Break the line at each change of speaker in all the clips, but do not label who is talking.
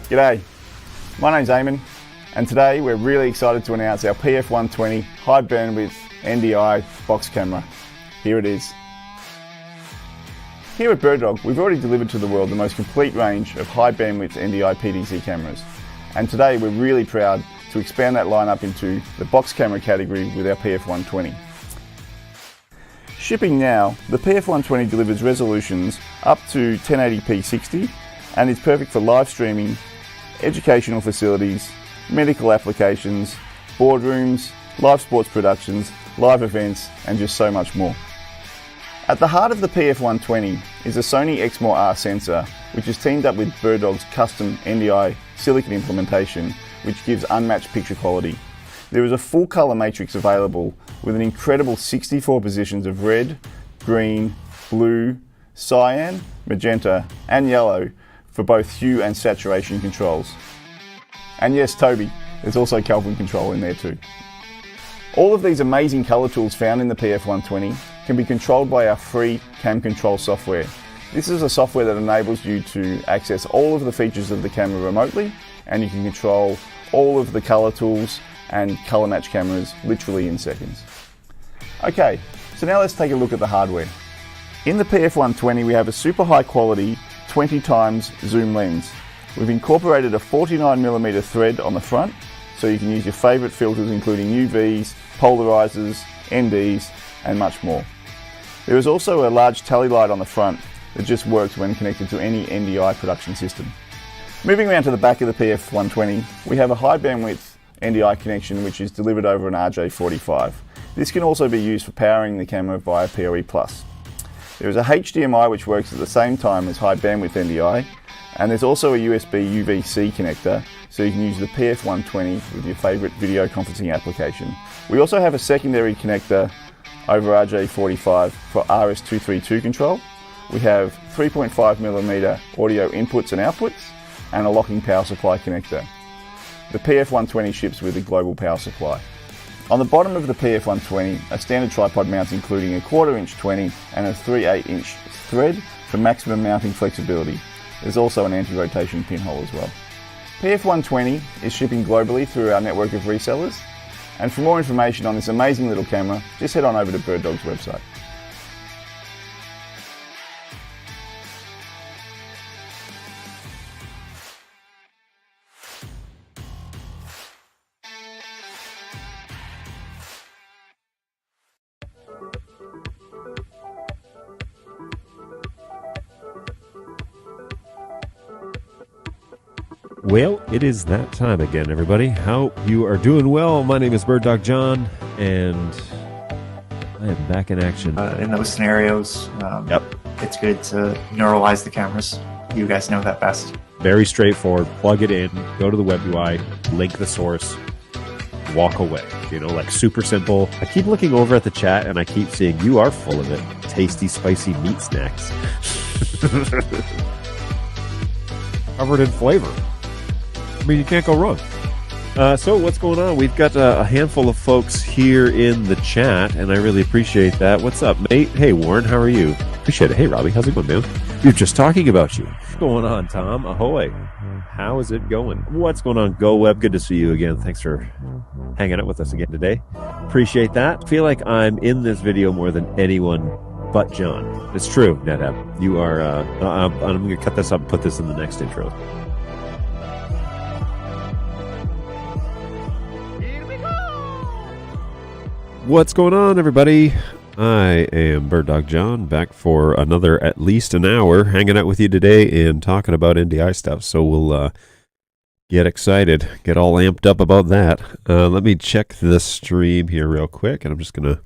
G'day, my name's Eamon, and today we're really excited to announce our PF120 high bandwidth NDI box camera. Here it is. Here at Bird Dog, we've already delivered to the world the most complete range of high bandwidth NDI PDC cameras, and today we're really proud to expand that lineup into the box camera category with our PF120. Shipping now, the PF120 delivers resolutions up to 1080p 60 and is perfect for live streaming, educational facilities, medical applications, boardrooms, live sports productions, live events, and just so much more. At the heart of the PF120 is a Sony Exmor R sensor, which is teamed up with Bird Dog's custom NDI silicon implementation, which gives unmatched picture quality. There is a full colour matrix available with an incredible 64 positions of red, green, blue, cyan, magenta, and yellow for both hue and saturation controls. And yes, Toby, there's also Kelvin control in there too. All of these amazing colour tools found in the PF120 can be controlled by our free Cam Control software. This is a software that enables you to access all of the features of the camera remotely, and you can control all of the colour tools and colour match cameras literally in seconds. Okay, so now let's take a look at the hardware. In the PF120 we have a super high quality 20x zoom lens. We've incorporated a 49mm thread on the front, so you can use your favourite filters including UVs, polarizers, NDs, and much more. There is also a large tally light on the front that just works when connected to any NDI production system. Moving around to the back of the PF120, we have a high bandwidth NDI connection which is delivered over an RJ45. This can also be used for powering the camera via PoE+. There is a HDMI which works at the same time as high bandwidth NDI, and there's also a USB UVC connector, so you can use the PF120 with your favourite video conferencing application. We also have a secondary connector over RJ45 for RS232 control. We have 3.5mm audio inputs and outputs, and a locking power supply connector. The PF120 ships with a global power supply. On the bottom of the PF120 are standard tripod mounts including a 1/4" 20 and a 3/8" thread for maximum mounting flexibility. There's also an anti-rotation pinhole as well. PF120 is shipping globally through our network of resellers, and for more information on this amazing little camera, just head on over to Bird Dog's website.
Well, it is that time again, everybody. Hope you are doing well. My name is Bird Dog John, and I am back in action.
In those scenarios, it's good to neuralize the cameras. You guys know that best.
Very straightforward. Plug it in, go to the web UI, link the source, walk away. You know, like super simple. I keep looking over at the chat, and I keep seeing you are full of it. Tasty, spicy meat snacks. Covered in flavor. I mean, you can't go wrong. So what's going on? We've got a handful of folks here in the chat, and I really appreciate that. What's up, mate? Hey, Warren, how are you? Appreciate it. Hey, Robbie, how's it going, man? You're just talking about you. What's going on, Tom? Ahoy. How is it going? What's going on, Go Web? Good to see you again. Thanks for hanging out with us again today. Appreciate that. Feel like I'm in this video more than anyone but John. It's true, NetApp. You are, I'm going to cut this up and put this in the next intro. What's going on, everybody? I am Bird Dog John, back for another at least an hour, hanging out with you today and talking about NDI stuff. So we'll get excited, get all amped up about that. Let me check the stream here real quick, and I'm just going to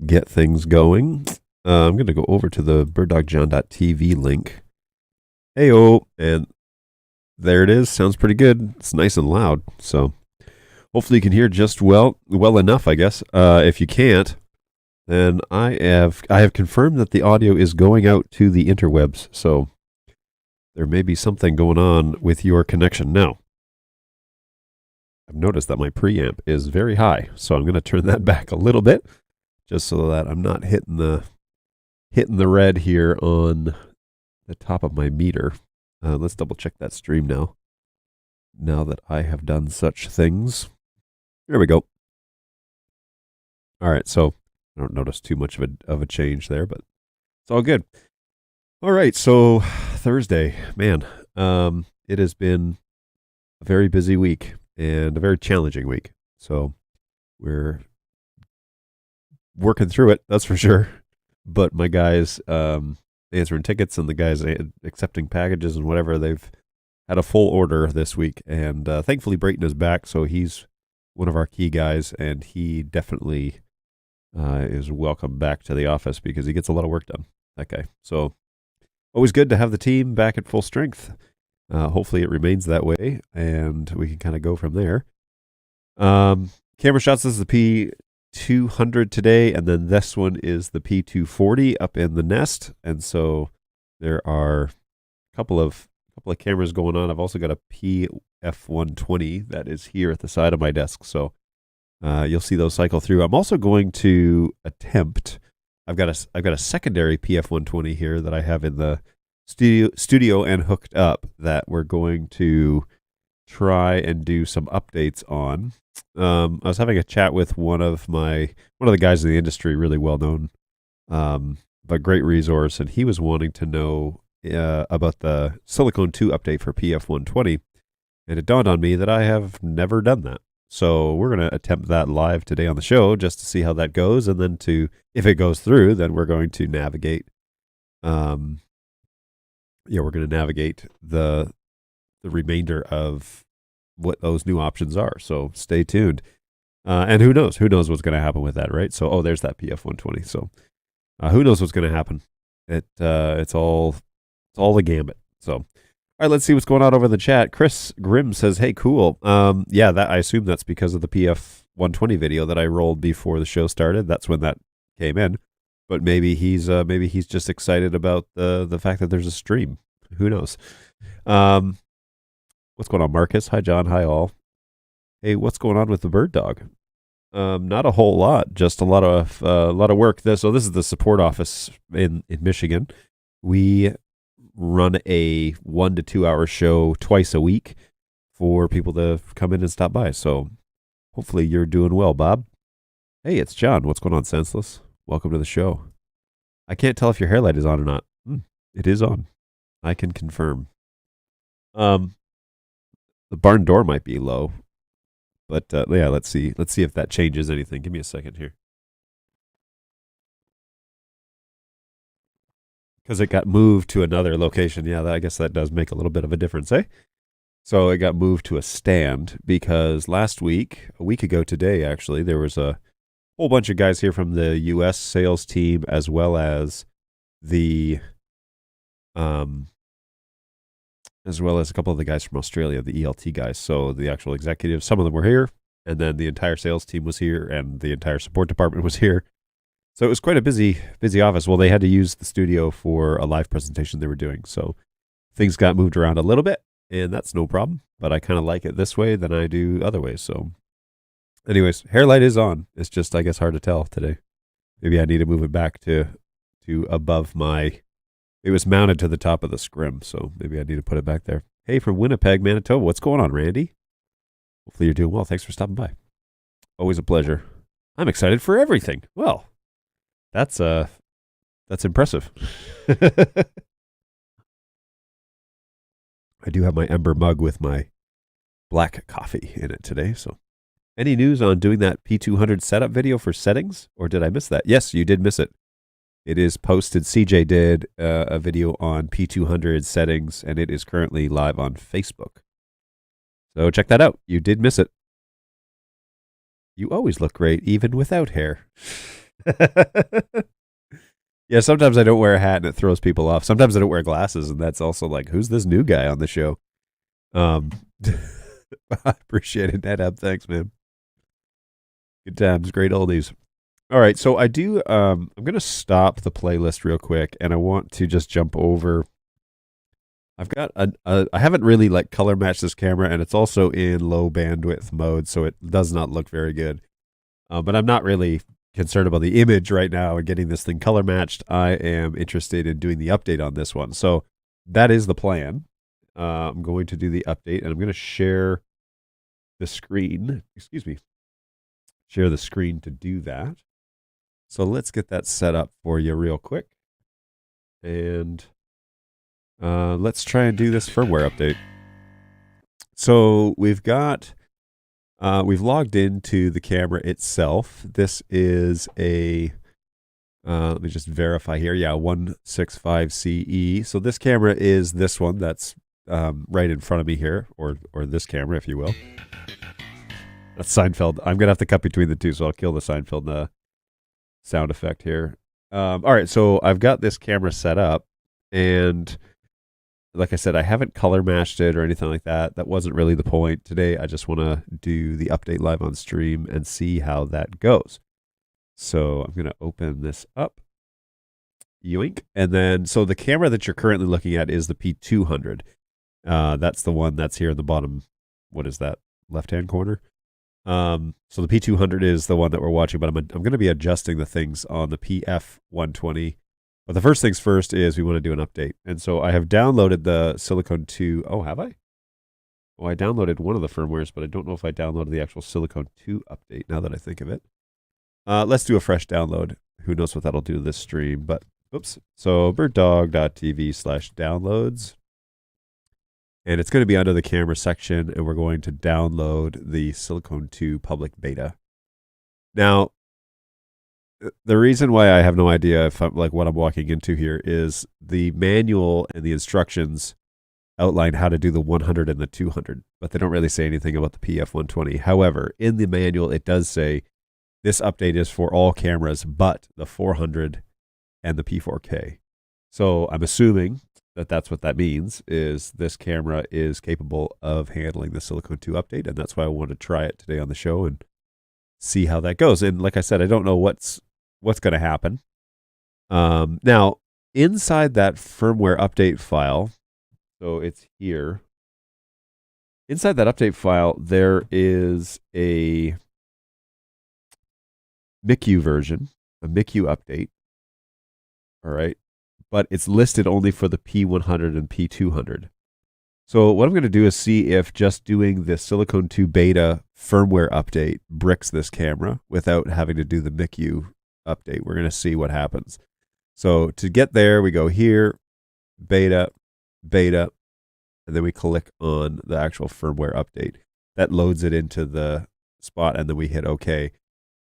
get things going. I'm going to go over to the birddogjohn.tv link. Hey-oh, and there it is. Sounds pretty good. It's nice and loud, so hopefully you can hear just well enough, I guess. If you can't, then I have confirmed that the audio is going out to the interwebs, so there may be something going on with your connection. Now, I've noticed that my preamp is very high, so I'm going to turn that back a little bit, just so that I'm not hitting the red here on the top of my meter. Let's double check that stream now. now that I have done such things. There we go. All right, so I don't notice too much of a change there, but it's all good. All right, so Thursday, man, it has been a very busy week and a very challenging week. So we're working through it, that's for sure. But my guys answering tickets and the guys accepting packages and whatever, they've had a full order this week. And thankfully, Brayton is back, so he's one of our key guys, and he definitely is welcome back to the office because he gets a lot of work done, that guy. So always good to have the team back at full strength. Hopefully it remains that way, and we can kind of go from there. Camera shots, this is the P200 today, and then this one is the P240 up in the nest. And so there are a couple of cameras going on. I've also got a PF120 that is here at the side of my desk. So you'll see those cycle through. I'm also going to attempt. I've got a secondary PF120 here that I have in the studio and hooked up that we're going to try and do some updates on. I was having a chat with one of the guys in the industry, really well known, but great resource, and he was wanting to know about the Silicone 2 update for PF120, and it dawned on me that I have never done that. So we're going to attempt that live today on the show just to see how that goes, and then if it goes through, then we're going to navigate. We're going to navigate the remainder of what those new options are. So stay tuned. And who knows what's going to happen with that, right? So, there's that PF120. So who knows what's going to happen? It's all the gambit. So, all right, let's see what's going on over in the chat. Chris Grimm says, hey, cool. That I assume that's because of the PF120 video that I rolled before the show started. That's when that came in. But maybe he's just excited about the fact that there's a stream. Who knows? What's going on, Marcus? Hi, John. Hi, all. Hey, what's going on with the bird dog? Not a whole lot. Just a lot of work. This is the support office in Michigan. We run a 1 to 2 hour show twice a week for people to come in and stop by. So hopefully you're doing well, Bob. Hey, it's John. What's going on, Senseless? Welcome to the show. I can't tell if your hair light is on or not. It is on. I can confirm. The barn door might be low, but let's see if that changes anything. Give me a second here, because it got moved to another location. Yeah, I guess that does make a little bit of a difference, eh? So it got moved to a stand because a week ago today, actually, there was a whole bunch of guys here from the U.S. sales team as well as a couple of the guys from Australia, the ELT guys. So the actual executives, some of them were here, and then the entire sales team was here, and the entire support department was here. So it was quite a busy office. Well, they had to use the studio for a live presentation they were doing. So things got moved around a little bit, and that's no problem. But I kind of like it this way than I do other ways. So anyways, hair light is on. It's just, I guess, hard to tell today. Maybe I need to move it back to above my... It was mounted to the top of the scrim, so maybe I need to put it back there. Hey, from Winnipeg, Manitoba. What's going on, Randy? Hopefully you're doing well. Thanks for stopping by. Always a pleasure. I'm excited for everything. Well, that's impressive. I do have my Ember mug with my black coffee in it today. So, any news on doing that P200 setup video for settings, or did I miss that? Yes, you did miss it. It is posted. CJ did a video on P200 settings, and it is currently live on Facebook. So check that out. You did miss it. You always look great, even without hair. Yeah, sometimes I don't wear a hat and it throws people off. Sometimes I don't wear glasses, and that's also like, who's this new guy on the show? I appreciate it, NetApp. Thanks, man. Good times, great oldies. All right, so I do. I'm going to stop the playlist real quick, and I want to just jump over. I've got I haven't really like color matched this camera, and it's also in low bandwidth mode, so it does not look very good. But I'm not really concerned about the image right now and getting this thing color matched. I am interested in doing the update on this one, so that is the plan. I'm going to do the update, and I'm going to share the screen. Excuse me. Share the screen to do that. So let's get that set up for you real quick. And let's try and do this firmware update. So we've logged into the camera itself. This is a, let me just verify here. Yeah, 165CE. So this camera is this one that's right in front of me here, or this camera, if you will. That's Seinfeld. I'm going to have to cut between the two, so I'll kill the Seinfeld sound effect here. All right, so I've got this camera set up, and like I said, I haven't color matched it or anything like that. That wasn't really the point today. I just want to do the update live on stream and see how that goes. So I'm going to open this up. Yoink. And then, so the camera that you're currently looking at is the P200. That's the one that's here in the bottom. What is that? Left-hand corner. So the P200 is the one that we're watching, but I'm going to be adjusting the things on the PF120. But the first things first is we want to do an update. And so I have downloaded the Silicon 2. Oh, have I? Oh, I downloaded one of the firmwares, but I don't know if I downloaded the actual Silicon 2 update now that I think of it. Let's do a fresh download. Who knows what that'll do to this stream, but oops. So birddog.tv/downloads. And it's going to be under the camera section, and we're going to download the Silicon 2 public beta. Now, the reason why I have no idea if I'm like what I'm walking into here is the manual and the instructions outline how to do the 100 and the 200, but they don't really say anything about the PF120. However, in the manual, it does say this update is for all cameras but the 400 and the P4K. So I'm assuming that that's what that means, is this camera is capable of handling the Silicon 2 update, and that's why I wanted to try it today on the show and see how that goes. And like I said, I don't know what's going to happen. Now, inside that firmware update file, so it's here. Inside that update file, there is a MICU version, a MICU update. All right. But it's listed only for the P100 and P200. So what I'm going to do is see if just doing the Silicon 2 beta firmware update bricks this camera without having to do the MICU update. We're going to see what happens. So to get there, we go here, beta, and then we click on the actual firmware update. That loads it into the spot, and then we hit OK.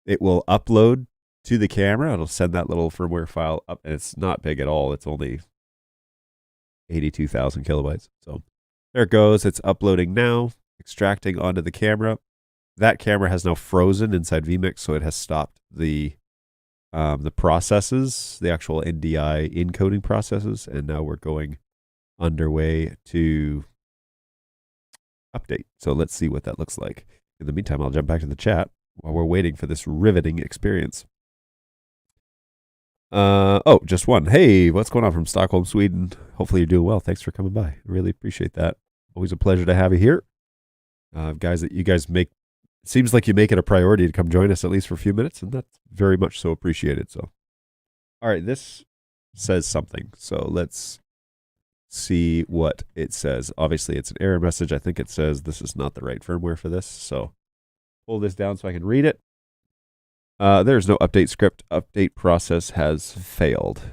It will upload to the camera. It'll send that little firmware file up, and it's not big at all. It's only 82,000 kilobytes. So there it goes. It's uploading now, extracting onto the camera. That camera has now frozen inside vMix, so it has stopped the processes, the actual NDI encoding processes, and now we're going underway to update. So let's see what that looks like. In the meantime, I'll jump back to the chat while we're waiting for this riveting experience. Oh, just one. Hey, what's going on from Stockholm, Sweden? Hopefully you're doing well. Thanks for coming by. Really appreciate that. Always a pleasure to have you here. Guys, that you guys make, it seems like you make it a priority to come join us at least for a few minutes, and that's very much so appreciated. So, all right, this says something. So let's see what it says. Obviously, it's an error message. I think it says this is not the right firmware for this. So pull this down so I can read it. There's no update script. Update process has failed.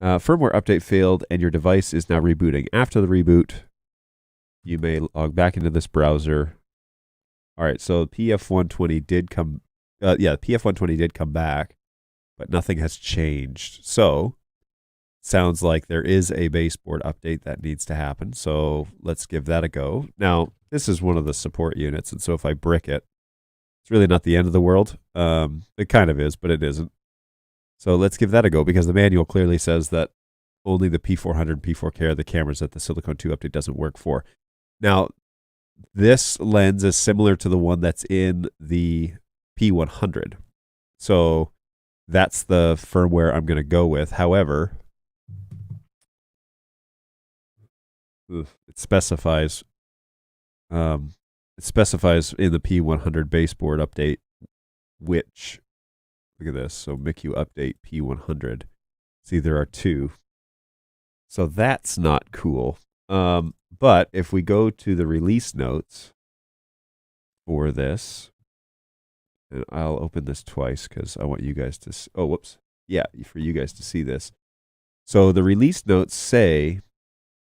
Firmware update failed, and your device is now rebooting. After the reboot, you may log back into this browser. All right, so PF120 did come. PF120 did come back, but nothing has changed. So, sounds like there is a baseboard update that needs to happen. So let's give that a go. Now, this is one of the support units, and so if I brick it, it's really not the end of the world. It kind of is, but it isn't. So let's give that a go, because the manual clearly says that only the P400 and P4K are the cameras that the Silicon 2 update doesn't work for. Now, this lens is similar to the one that's in the P100. So that's the firmware I'm going to go with. However, it specifies in the P100 baseboard update, which, look at this, so MICU update P100. See, there are two. So that's not cool. But if we go to the release notes for this, and I'll open this twice because I want you guys to. Oh, whoops. Yeah, for you guys to see this. So the release notes say,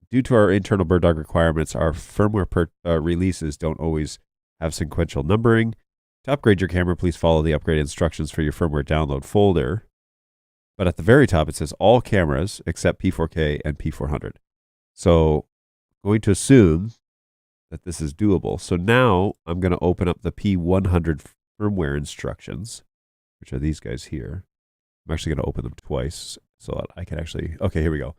due to our internal BirdDog requirements, our firmware releases don't always have sequential numbering. To upgrade your camera, please follow the upgrade instructions for your firmware download folder. But at the very top, it says all cameras except P4K and P400. So I'm going to assume that this is doable. So now I'm going to open up the P100 firmware instructions, which are these guys here. I'm actually going to open them twice so that I can actually... Okay, here we go.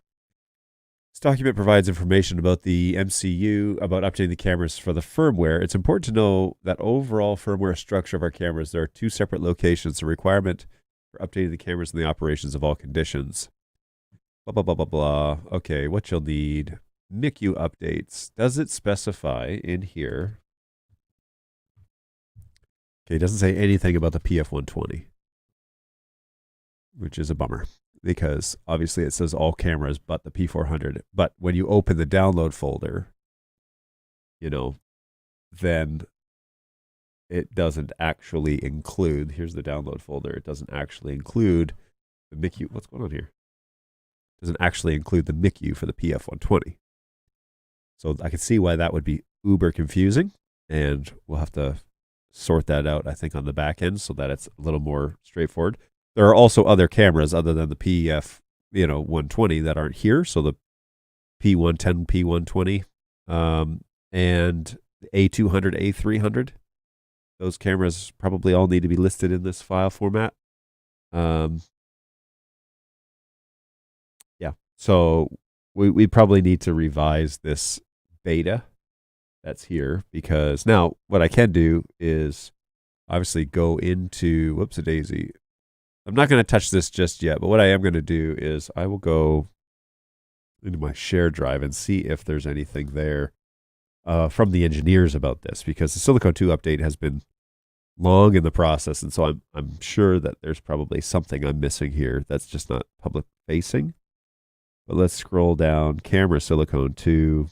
This document provides information about the MCU, about updating the cameras for the firmware. It's important to know that overall firmware structure of our cameras, there are two separate locations. The requirement for updating the cameras and the operations of all conditions. Blah, blah, blah, blah, blah. Okay, what you'll need. MICU updates. Does it specify in here? Okay, it doesn't say anything about the PF120, which is a bummer because obviously it says all cameras but the P400. But when you open the download folder, you know, then it doesn't actually include, here's the download folder, it doesn't actually include the MICU. What's going on here? It doesn't actually include the MICU for the PF120. So I can see why that would be uber confusing, and we'll have to sort that out, I think, on the back end so that it's a little more straightforward. There are also other cameras other than the PF, 120 that aren't here. So the P110, P120, and the A200, A300. Those cameras probably all need to be listed in this file format. Yeah, so we probably need to revise this beta that's here, because now what I can do is obviously go into, whoops-a-daisy. I'm not going to touch this just yet, but what I am going to do is I will go into my share drive and see if there's anything there from the engineers about this, because the Silicon 2 update has been long in the process, and so I'm sure that there's probably something I'm missing here that's just not public facing. But let's scroll down. Camera Silicon 2.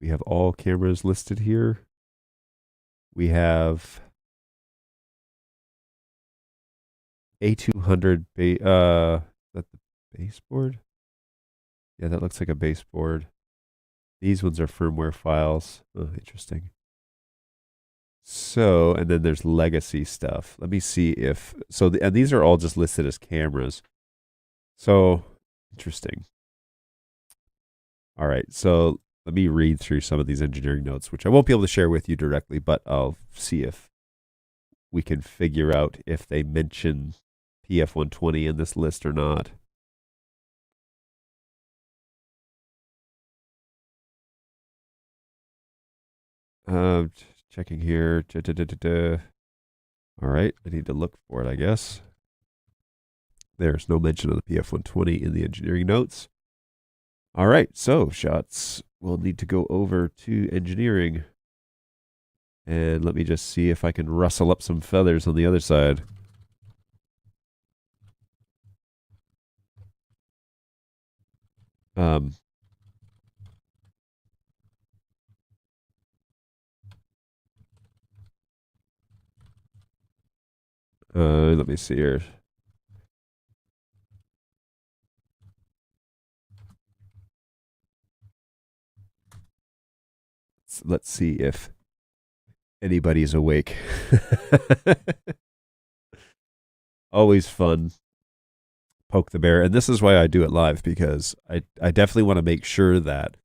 We have all cameras listed here. We have A200, is that the baseboard? Yeah, that looks like a baseboard. These ones are firmware files. Oh, interesting. So, and then there's legacy stuff. Let me see if, and these are all just listed as cameras. So, interesting. All right, so let me read through some of these engineering notes, which I won't be able to share with you directly, but I'll see if we can figure out if they mention PF120 in this list or not. Checking here. All right, I need to look for it, I guess. There's no mention of the PF120 in the engineering notes. All right, so shots. We'll need to go over to engineering. And let me just see if I can rustle up some feathers on the other side. Let me see here. Let's see if anybody's awake. Always fun. Poke the bear. And this is why I do it live, because I definitely want to make sure that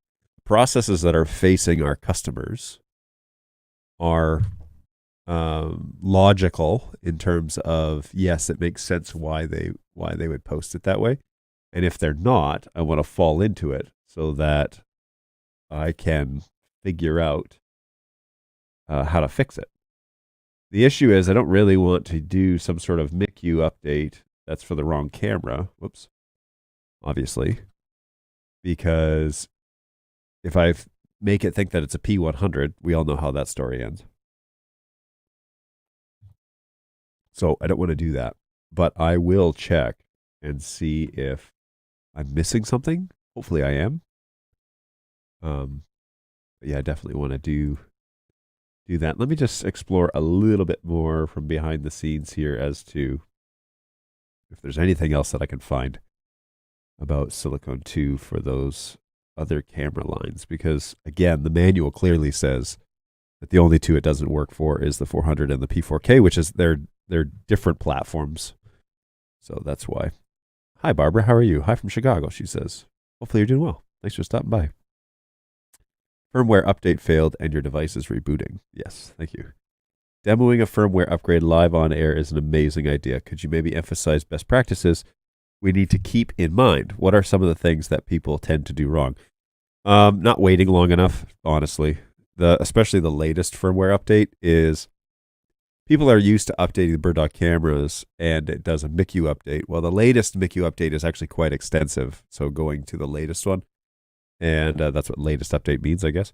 processes that are facing our customers are logical in terms of, yes, it makes sense why they would post it that way. And if they're not, I want to fall into it so that I can figure out how to fix it. The issue is I don't really want to do some sort of MICU update that's for the wrong camera. Whoops. Obviously. Because if I make it think that it's a P100, we all know how that story ends. So I don't want to do that. But I will check and see if I'm missing something Hopefully I am. But yeah, I definitely want to do that. Let me just explore a little bit more from behind the scenes here as to if there's anything else that I can find about Silicon 2 for those other camera lines. Because again, the manual clearly says that the only two it doesn't work for is the 400 and the P4K, which is they're different platforms. So that's why. Hi, Barbara. How are you? Hi from Chicago, she says. Hopefully you're doing well. Thanks for stopping by. Firmware update failed and your device is rebooting. Yes, thank you. Demoing a firmware upgrade live on air is an amazing idea. Could you maybe emphasize best practices we need to keep in mind? What are some of the things that people tend to do wrong? Not waiting long enough, honestly. Especially the latest firmware update is people are used to updating the BirdDog cameras and it does a MICU update. Well, the latest MICU update is actually quite extensive. So going to the latest one, and that's what latest update means, I guess.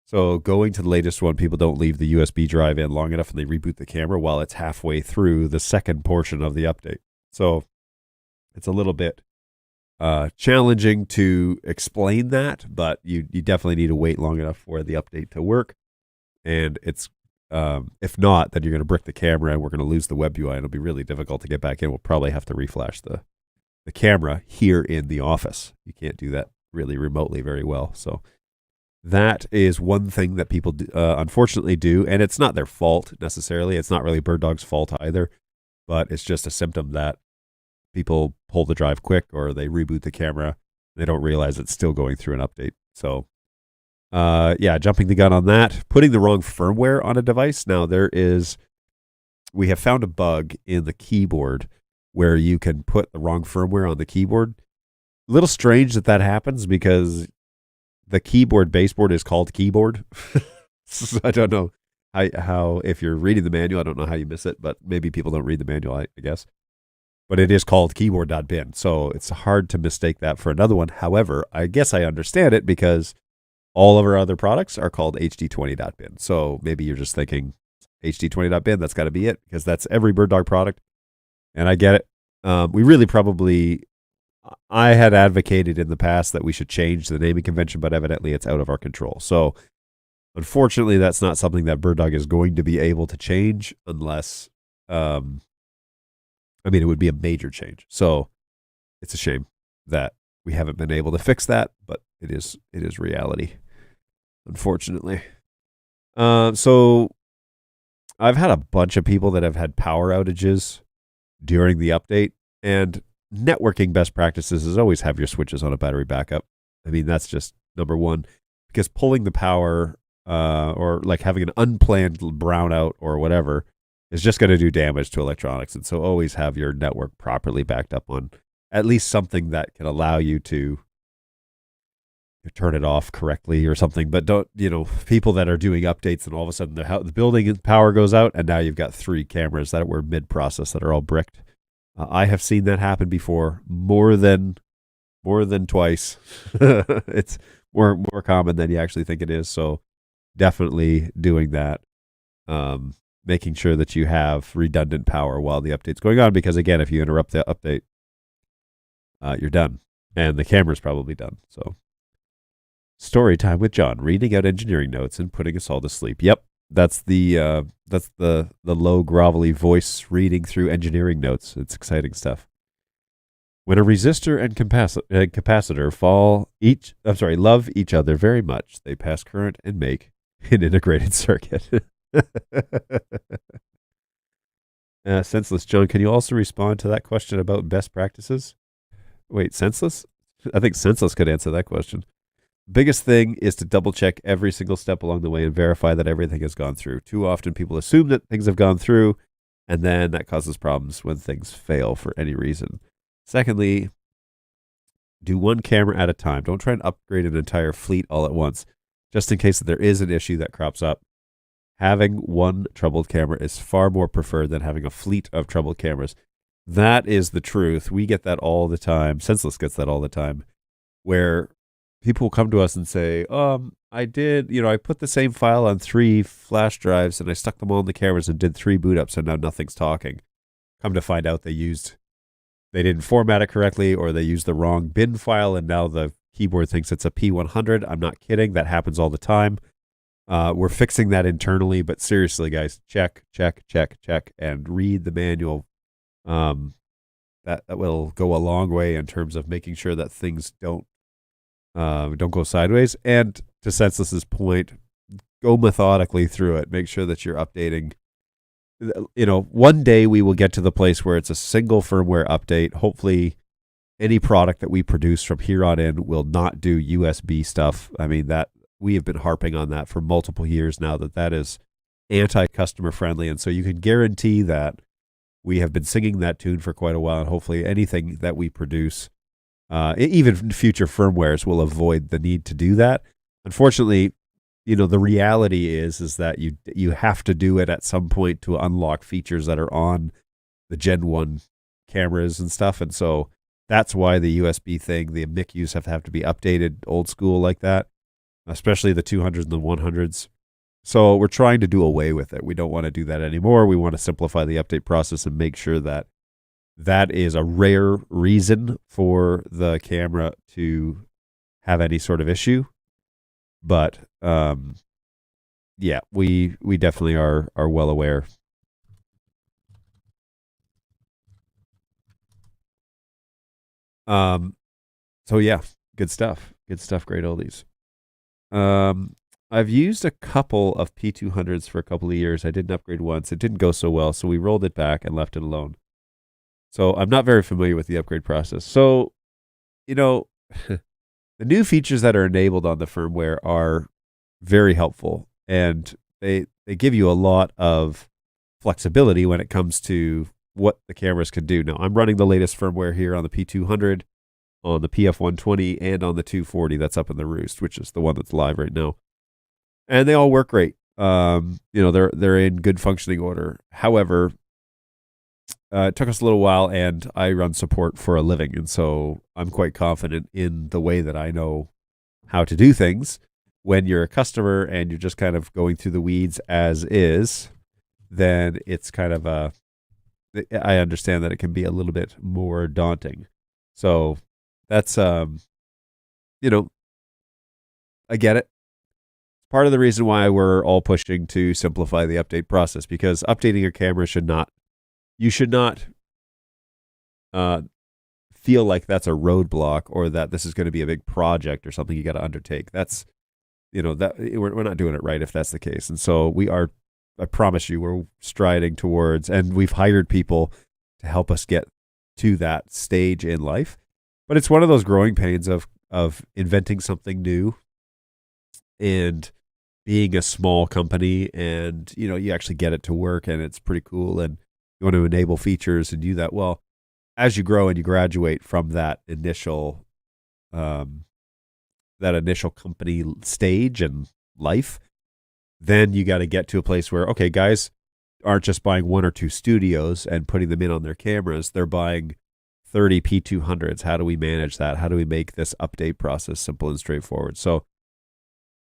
So going to the latest one, people don't leave the USB drive in long enough and they reboot the camera while it's halfway through the second portion of the update. So it's a little bit challenging to explain that, but you definitely need to wait long enough for the update to work. And it's if not, then you're going to brick the camera and we're going to lose the web UI and it'll be really difficult to get back in. We'll probably have to reflash the camera here in the office. You can't do that really remotely very well. So that is one thing that people unfortunately do, and it's not their fault necessarily. It's not really BirdDog's fault either, but it's just a symptom that people pull the drive quick or they reboot the camera. They don't realize it's still going through an update. So yeah, jumping the gun on that. Putting the wrong firmware on a device. Now we have found a bug in the keyboard where you can put the wrong firmware on the keyboard. A little strange that happens because the keyboard baseboard is called keyboard. So I don't know how, if you're reading the manual, I don't know how you miss it, but maybe people don't read the manual, I guess. But it is called keyboard.bin, so it's hard to mistake that for another one. However, I guess I understand it because all of our other products are called HD20.bin. So maybe you're just thinking HD20.bin, that's got to be it, because that's every BirdDog product. And I get it. We really probably, I had advocated in the past that we should change the naming convention, but evidently it's out of our control. So unfortunately, that's not something that BirdDog is going to be able to change unless, it would be a major change. So it's a shame that we haven't been able to fix that, but it is reality, unfortunately. So I've had a bunch of people that have had power outages during the update, and networking best practices is always have your switches on a battery backup. That's just number one, because pulling the power or like having an unplanned brownout or whatever is just going to do damage to electronics. And so always have your network properly backed up on at least something that can allow you to turn it off correctly or something. But don't, people that are doing updates and all of a sudden the building power goes out and now you've got 3 cameras that were mid-process that are all bricked. I have seen that happen before, more than twice. It's more common than you actually think it is. So definitely doing that. Making sure that you have redundant power while the update's going on, because again, if you interrupt the update, you're done, and the camera's probably done. So, story time with John, reading out engineering notes and putting us all to sleep. Yep, that's the low grovelly voice reading through engineering notes. It's exciting stuff. When a resistor and capacitor love each other very much, they pass current and make an integrated circuit. Senseless John, can you also respond to that question about best practices? Wait, Senseless? I think Senseless could answer that question. Biggest thing is to double check every single step along the way and verify that everything has gone through. Too often people assume that things have gone through, and then that causes problems when things fail for any reason. Secondly, do one camera at a time. Don't try and upgrade an entire fleet all at once, just in case that there is an issue that crops up. Having one troubled camera is far more preferred than having a fleet of troubled cameras. That is the truth. We get that all the time. Senseless gets that all the time, where people will come to us and say, I put the same file on 3 flash drives and I stuck them all in the cameras and did 3 boot ups and now nothing's talking. Come to find out they didn't format it correctly, or they used the wrong bin file and now the keyboard thinks it's a P100. I'm not kidding. That happens all the time. We're fixing that internally, but seriously, guys, check, and read the manual. That will go a long way in terms of making sure that things don't go sideways. And to Senseless's point, go methodically through it. Make sure that you're updating. One day we will get to the place where it's a single firmware update. Hopefully, any product that we produce from here on in will not do USB stuff. I mean, that we have been harping on that for multiple years now, that is anti-customer friendly. And so you can guarantee that we have been singing that tune for quite a while, and hopefully anything that we produce, even future firmwares, will avoid the need to do that. Unfortunately, the reality is that you have to do it at some point to unlock features that are on the Gen 1 cameras and stuff. And so that's why the USB thing, the MICUs have to be updated old school like that, especially the 200s and the 100s. So we're trying to do away with it. We don't want to do that anymore. We want to simplify the update process and make sure that that is a rare reason for the camera to have any sort of issue. But yeah, we definitely are well aware. So yeah, good stuff. Great oldies. I've used a couple of P200s for a couple of years. I didn't upgrade once. It didn't go so well, so we rolled it back and left it alone. So I'm not very familiar with the upgrade process. So, the new features that are enabled on the firmware are very helpful, and they give you a lot of flexibility when it comes to what the cameras can do. Now, I'm running the latest firmware here on the P200, on the PF120, and on the 240 that's up in the Roost, which is the one that's live right now. And they all work great. They're in good functioning order. However, it took us a little while, and I run support for a living, and so I'm quite confident in the way that I know how to do things. When you're a customer and you're just kind of going through the weeds as is, then it's kind of I understand that it can be a little bit more daunting. So that's, I get it. Part of the reason why we're all pushing to simplify the update process, because updating your camera you should not feel like that's a roadblock, or that this is going to be a big project or something you got to undertake. That's, that we're not doing it right if that's the case. And so I promise you, we're striding towards, and we've hired people to help us get to that stage in life. But it's one of those growing pains of inventing something new and being a small company, and you actually get it to work, and it's pretty cool, and you want to enable features and do that. Well, as you grow and you graduate from that initial company stage and life, then you got to get to a place where, okay, guys aren't just buying one or two studios and putting them in on their cameras. They're buying 30 P200s. How do we manage that? How do we make this update process simple and straightforward? So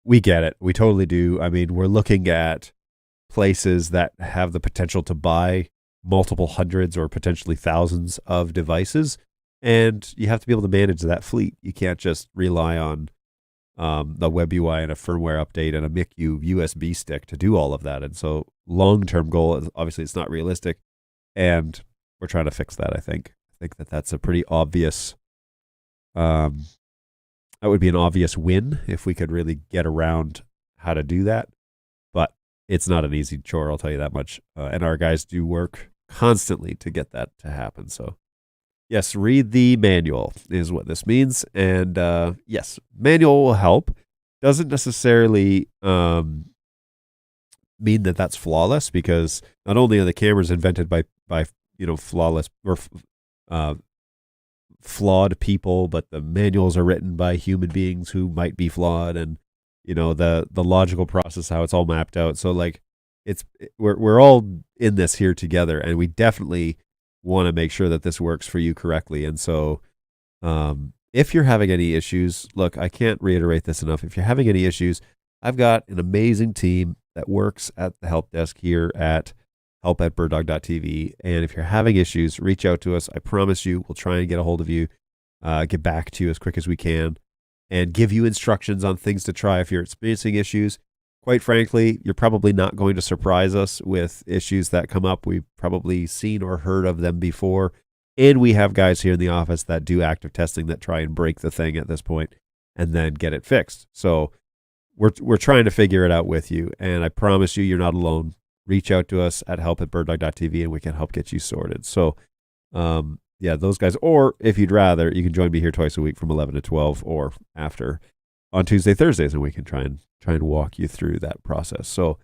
we get it. We totally do. I mean, we're looking at places that have the potential to buy multiple hundreds or potentially thousands of devices, and you have to be able to manage that fleet. You can't just rely on the web UI and a firmware update and a MICU USB stick to do all of that. And so long-term goal is, obviously, it's not realistic, and we're trying to fix that. I think that that's a pretty obvious, that would be an obvious win if we could really get around how to do that. But it's not an easy chore, I'll tell you that much. And our guys do work constantly to get that to happen. So yes, read the manual is what this means. And yes, manual will help. Doesn't necessarily mean that that's flawless, because not only are the cameras invented by flawless or flawed people, but the manuals are written by human beings who might be flawed, and the logical process, how it's all mapped out. So like we're all in this here together, and we definitely want to make sure that this works for you correctly. And so if you're having any issues, look, I can't reiterate this enough. If you're having any issues, I've got an amazing team that works at the help desk here at help@birddog.tv. And if you're having issues, reach out to us. I promise you, we'll try and get a hold of you, get back to you as quick as we can. and give you instructions on things to try if you're experiencing issues. Quite frankly, you're probably not going to surprise us with issues that come up. We've probably seen or heard of them before. And we have guys here in the office that do active testing that try and break the thing at this point and then get it fixed. So we're trying to figure it out with you. And I promise you, you're not alone. Reach out to us at help@birddog.tv and we can help get you sorted. So, yeah, those guys. Or if you'd rather, you can join me here twice a week from 11 to 12 or after on Tuesday, Thursdays, and we can try and walk you through that process. So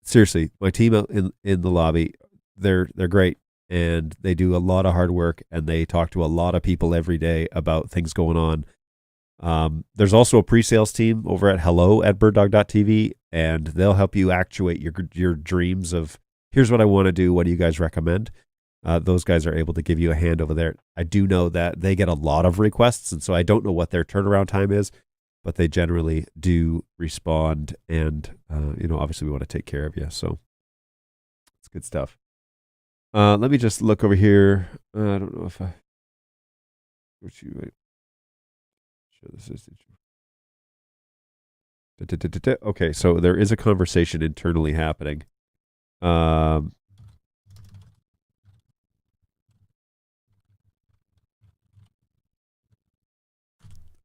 seriously, my team out in the lobby, they're great, and they do a lot of hard work, and they talk to a lot of people every day about things going on. There's also a pre-sales team over at hello@birddog.tv, and they'll help you actuate your dreams of, here's what I want to do. What do you guys recommend? Those guys are able to give you a hand over there. I do know that they get a lot of requests, and so I don't know what their turnaround time is, but they generally do respond, and obviously we want to take care of you. So it's good stuff. Let me just look over here. I don't know if I. Wait. Sure, this is. Okay, so there is a conversation internally happening. All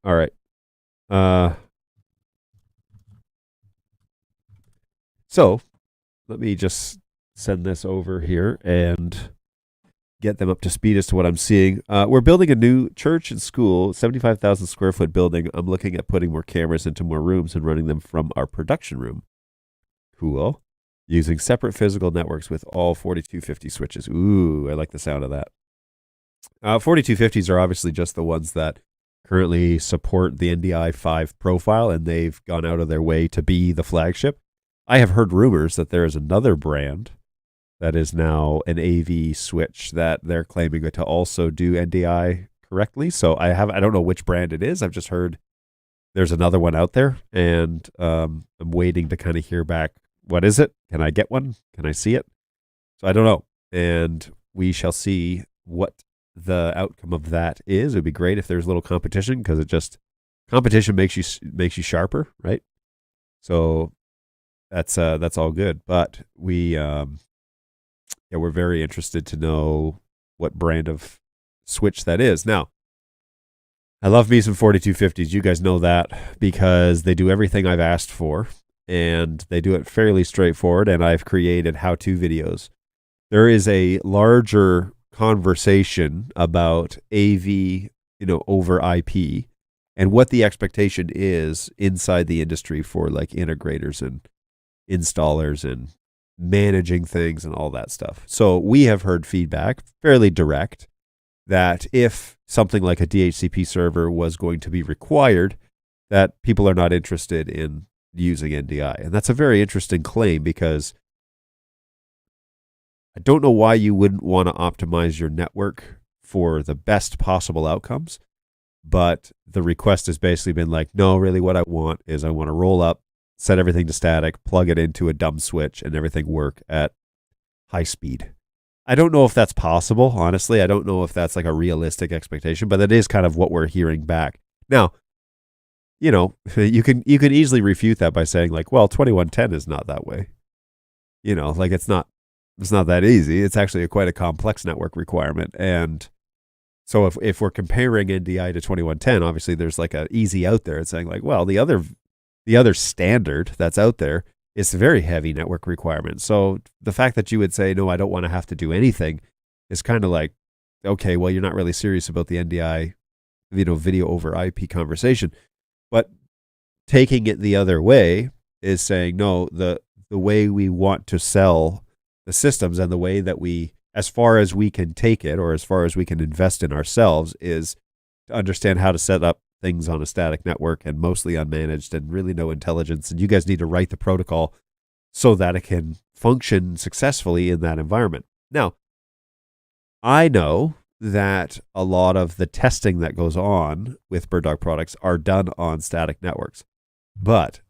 right. So let me just send this over here and get them up to speed as to what I'm seeing. We're building a new church and school, 75,000 square foot building. I'm looking at putting more cameras into more rooms and running them from our production room. Cool. Using separate physical networks with all 4250 switches. Ooh, I like the sound of that. 4250s are obviously just the ones that currently support the NDI 5 profile, and they've gone out of their way to be the flagship. I have heard rumors that there is another brand that is now an AV switch that they're claiming to also do NDI correctly. So I don't know which brand it is. I've just heard there's another one out there, and I'm waiting to kind of hear back. What is it? Can I get one? Can I see it? So I don't know, and we shall see what the outcome of that is. It would be great if there's a little competition, because competition makes you sharper, right? So that's all good. But we're very interested to know what brand of switch that is. Now, I love me some 4250s. You guys know that, because they do everything I've asked for, and they do it fairly straightforward, and I've created how-to videos. There is a larger conversation about AV, over IP, and what the expectation is inside the industry for like integrators and installers and managing things and all that stuff. So we have heard feedback, fairly direct, that if something like a DHCP server was going to be required, that people are not interested in using NDI. And that's a very interesting claim, because I don't know why you wouldn't want to optimize your network for the best possible outcomes, but the request has basically been like, no, really what I want is I want to roll up, set everything to static, plug it into a dumb switch, and everything work at high speed. I don't know if that's possible, honestly. I don't know if that's like a realistic expectation, but that is kind of what we're hearing back. Now, you can easily refute that by saying like, well, 2110 is not that way. Like it's not that easy. It's actually quite a complex network requirement. And so if we're comparing NDI to 2110, obviously there's like an easy out there. It's saying like, well, the other standard that's out there is a very heavy network requirement. So the fact that you would say, no, I don't want to have to do anything, is kind of like, okay, well, you're not really serious about the NDI, video over IP conversation. But taking it the other way is saying, no, the way we want to sell the systems, and the way that we, as far as we can take it, or as far as we can invest in ourselves, is to understand how to set up things on a static network and mostly unmanaged and really no intelligence. And you guys need to write the protocol so that it can function successfully in that environment. Now, I know that a lot of the testing that goes on with BirdDog products are done on static networks, but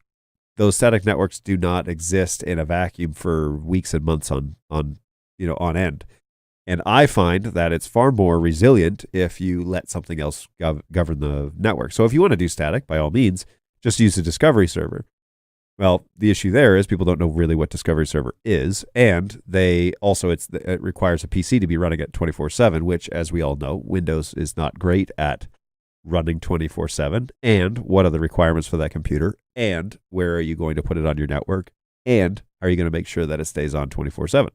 those static networks do not exist in a vacuum for weeks and months on end. And I find that it's far more resilient if you let something else govern the network. So if you want to do static, by all means, just use a discovery server. Well, the issue there is people don't know really what discovery server is, and it requires a PC to be running at 24/7, which, as we all know, Windows is not great at running 24/7. And what are the requirements for that computer? And where are you going to put it on your network? And are you going to make sure that it stays on 24/7?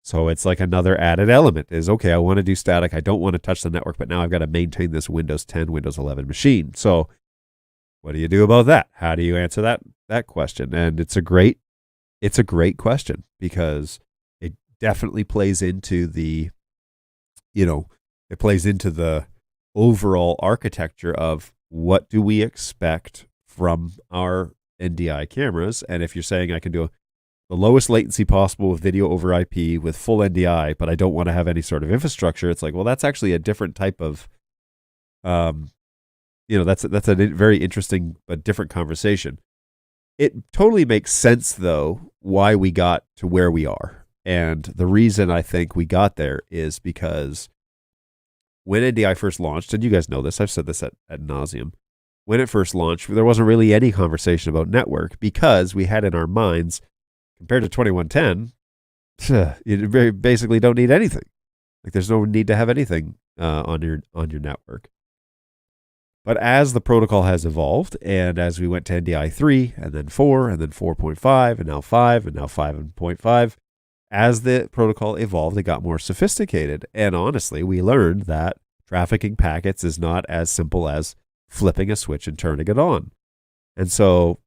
So it's like another added element is, okay, I want to do static. I don't want to touch the network, but now I've got to maintain this Windows 10, Windows 11 machine. So what do you do about that? How do you answer that question? And it's a great question, because it definitely plays into the overall architecture of what do we expect from our NDI cameras. And if you're saying I can do the lowest latency possible with video over IP with full NDI, but I don't want to have any sort of infrastructure, it's like, well, that's actually a different type of that's a very interesting but different conversation. It totally makes sense, though, why we got to where we are. And the reason I think we got there is because when NDI first launched, and you guys know this, I've said this ad nauseum, when it first launched, there wasn't really any conversation about network, because we had in our minds, compared to 2110, you basically don't need anything. Like, there's no need to have anything on your network. But as the protocol has evolved, and as we went to NDI 3, and then 4, and then 4.5, and now 5, and now 5.5, as the protocol evolved, it got more sophisticated. And honestly, we learned that trafficking packets is not as simple as flipping a switch and turning it on. And so,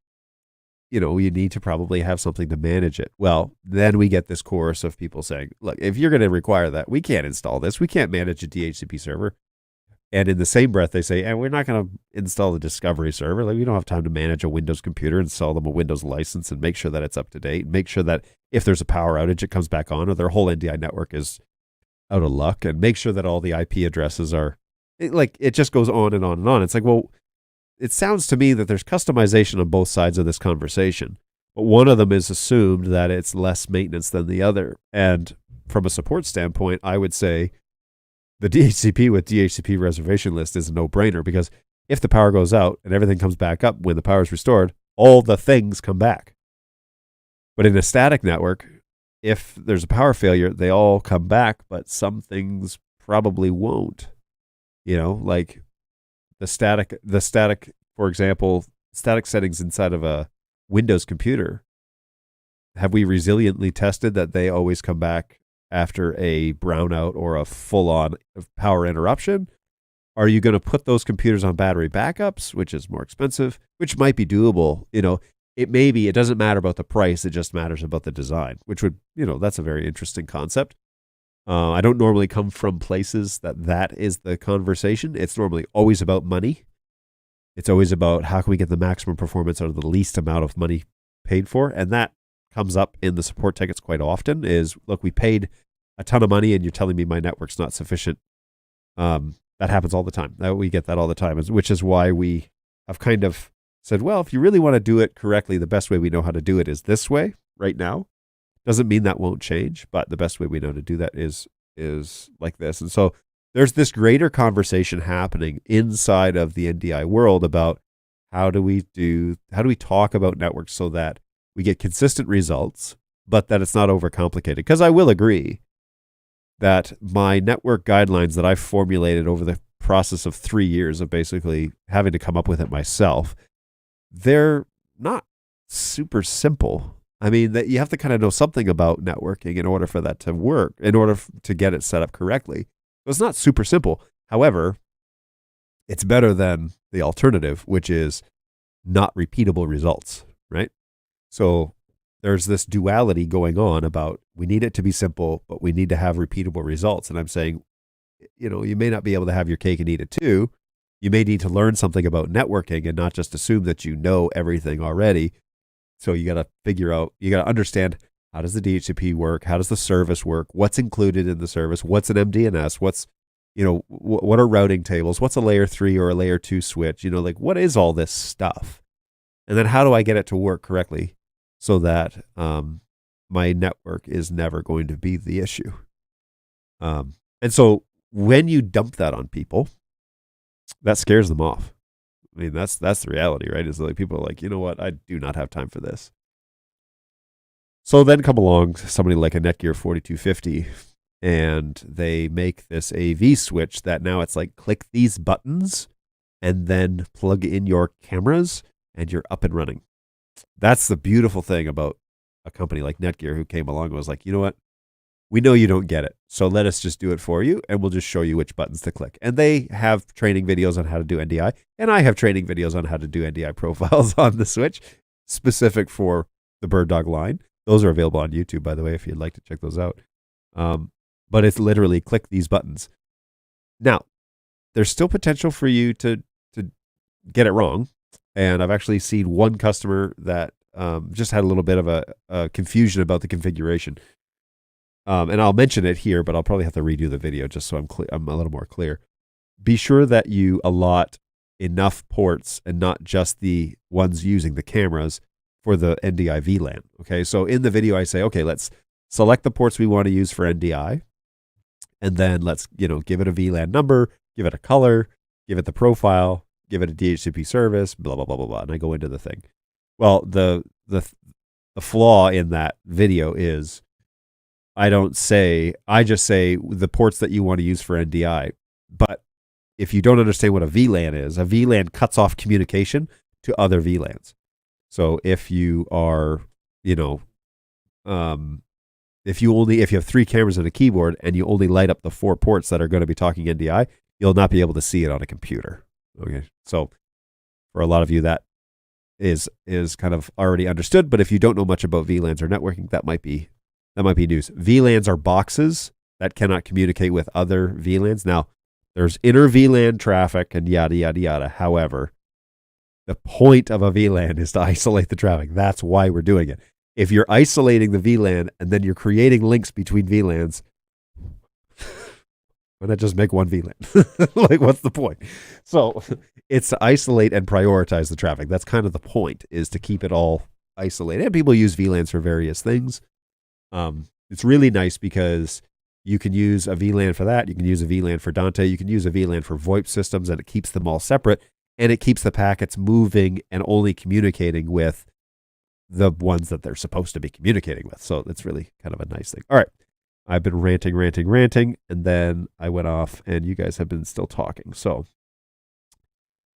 you need to probably have something to manage it. Well, then we get this chorus of people saying, look, if you're going to require that, we can't install this. We can't manage a DHCP server. And in the same breath, they say, and we're not going to install the discovery server. Like, we don't have time to manage a Windows computer and sell them a Windows license and make sure that it's up to date, and make sure that if there's a power outage, it comes back on, or their whole NDI network is out of luck, and make sure that all the IP addresses are, it just goes on and on and on. It's like, well, it sounds to me that there's customization on both sides of this conversation, but one of them is assumed that it's less maintenance than the other. And from a support standpoint, I would say the DHCP with DHCP reservation list is a no-brainer, because if the power goes out and everything comes back up when the power is restored, all the things come back. But in a static network, if there's a power failure, they all come back, but some things probably won't. Like the static, for example, static settings inside of a Windows computer. Have we resiliently tested that they always come back after a brownout or a full-on power interruption? Are you going to put those computers on battery backups, which is more expensive, which might be doable? It doesn't matter about the price. It just matters about the design, which would, that's a very interesting concept. I don't normally come from places that is the conversation. It's normally always about money. It's always about how can we get the maximum performance out of the least amount of money paid for. And that comes up in the support tickets quite often is, look, we paid a ton of money and you're telling me my network's not sufficient. That happens all the time. We get that all the time, which is why we have kind of said, well, if you really want to do it correctly, the best way we know how to do it is this way right now. Doesn't mean that won't change, but the best way we know to do that is like this. And so there's this greater conversation happening inside of the NDI world about how do we talk about networks so that we get consistent results, but that it's not overcomplicated. Because I will agree that my network guidelines that I've formulated over the process of 3 years of basically having to come up with it myself, they're not super simple. I mean, that you have to kind of know something about networking in order for that to work, in order to get it set up correctly. So it's not super simple. However, it's better than the alternative, which is not repeatable results, right? So there's this duality going on about we need it to be simple, but we need to have repeatable results. And I'm saying, you may not be able to have your cake and eat it too. You may need to learn something about networking and not just assume that you know everything already. So you got to figure out, you got to understand, how does the DHCP work? How does the service work? What's included in the service? What's an MDNS? What's, what are routing tables? What's a layer 3 or a layer 2 switch? What is all this stuff? And then how do I get it to work correctly so that my network is never going to be the issue? And so when you dump that on people, that scares them off. I mean, that's the reality, right? Is like people are like, you know what? I do not have time for this. So then come along somebody like a Netgear 4250, and they make this AV switch that now it's like click these buttons and then plug in your cameras and you're up and running. That's the beautiful thing about a company like Netgear who came along and was like, you know what? We know you don't get it, so let us just do it for you, and we'll just show you which buttons to click. And they have training videos on how to do NDI, and I have training videos on how to do NDI profiles on the Switch, specific for the Bird Dog line. Those are available on YouTube, by the way, if you'd like to check those out. But it's literally click these buttons. Now, there's still potential for you to get it wrong, and I've actually seen one customer that just had a little bit of a confusion about the configuration. And I'll mention it here, but I'll probably have to redo the video just so I'm a little more clear. Be sure that you allot enough ports and not just the ones using the cameras for the NDI VLAN. Okay, so in the video I say, okay, let's select the ports we want to use for NDI, and then let's give it a VLAN number, give it a color, give it the profile, give it a DHCP service, blah blah blah blah blah, and I go into the thing. Well, the flaw in that video is I just say the ports that you want to use for NDI. But if you don't understand what a VLAN is, a VLAN cuts off communication to other VLANs. So if you are, if you have 3 cameras and a keyboard and you only light up the 4 ports that are going to be talking NDI, you'll not be able to see it on a computer. Okay. So for a lot of you, that is kind of already understood. But if you don't know much about VLANs or networking, that might be news. VLANs are boxes that cannot communicate with other VLANs. Now, there's inter VLAN traffic and yada, yada, yada. However, the point of a VLAN is to isolate the traffic. That's why we're doing it. If you're isolating the VLAN and then you're creating links between VLANs, why not just make one VLAN? Like, what's the point? So it's to isolate and prioritize the traffic. That's kind of the point, is to keep it all isolated. And people use VLANs for various things. It's really nice because you can use a VLAN for that. You can use a VLAN for Dante. You can use a VLAN for VoIP systems, and it keeps them all separate. And it keeps the packets moving and only communicating with the ones that they're supposed to be communicating with. So it's really kind of a nice thing. All right. I've been ranting, and then I went off, and you guys have been still talking. So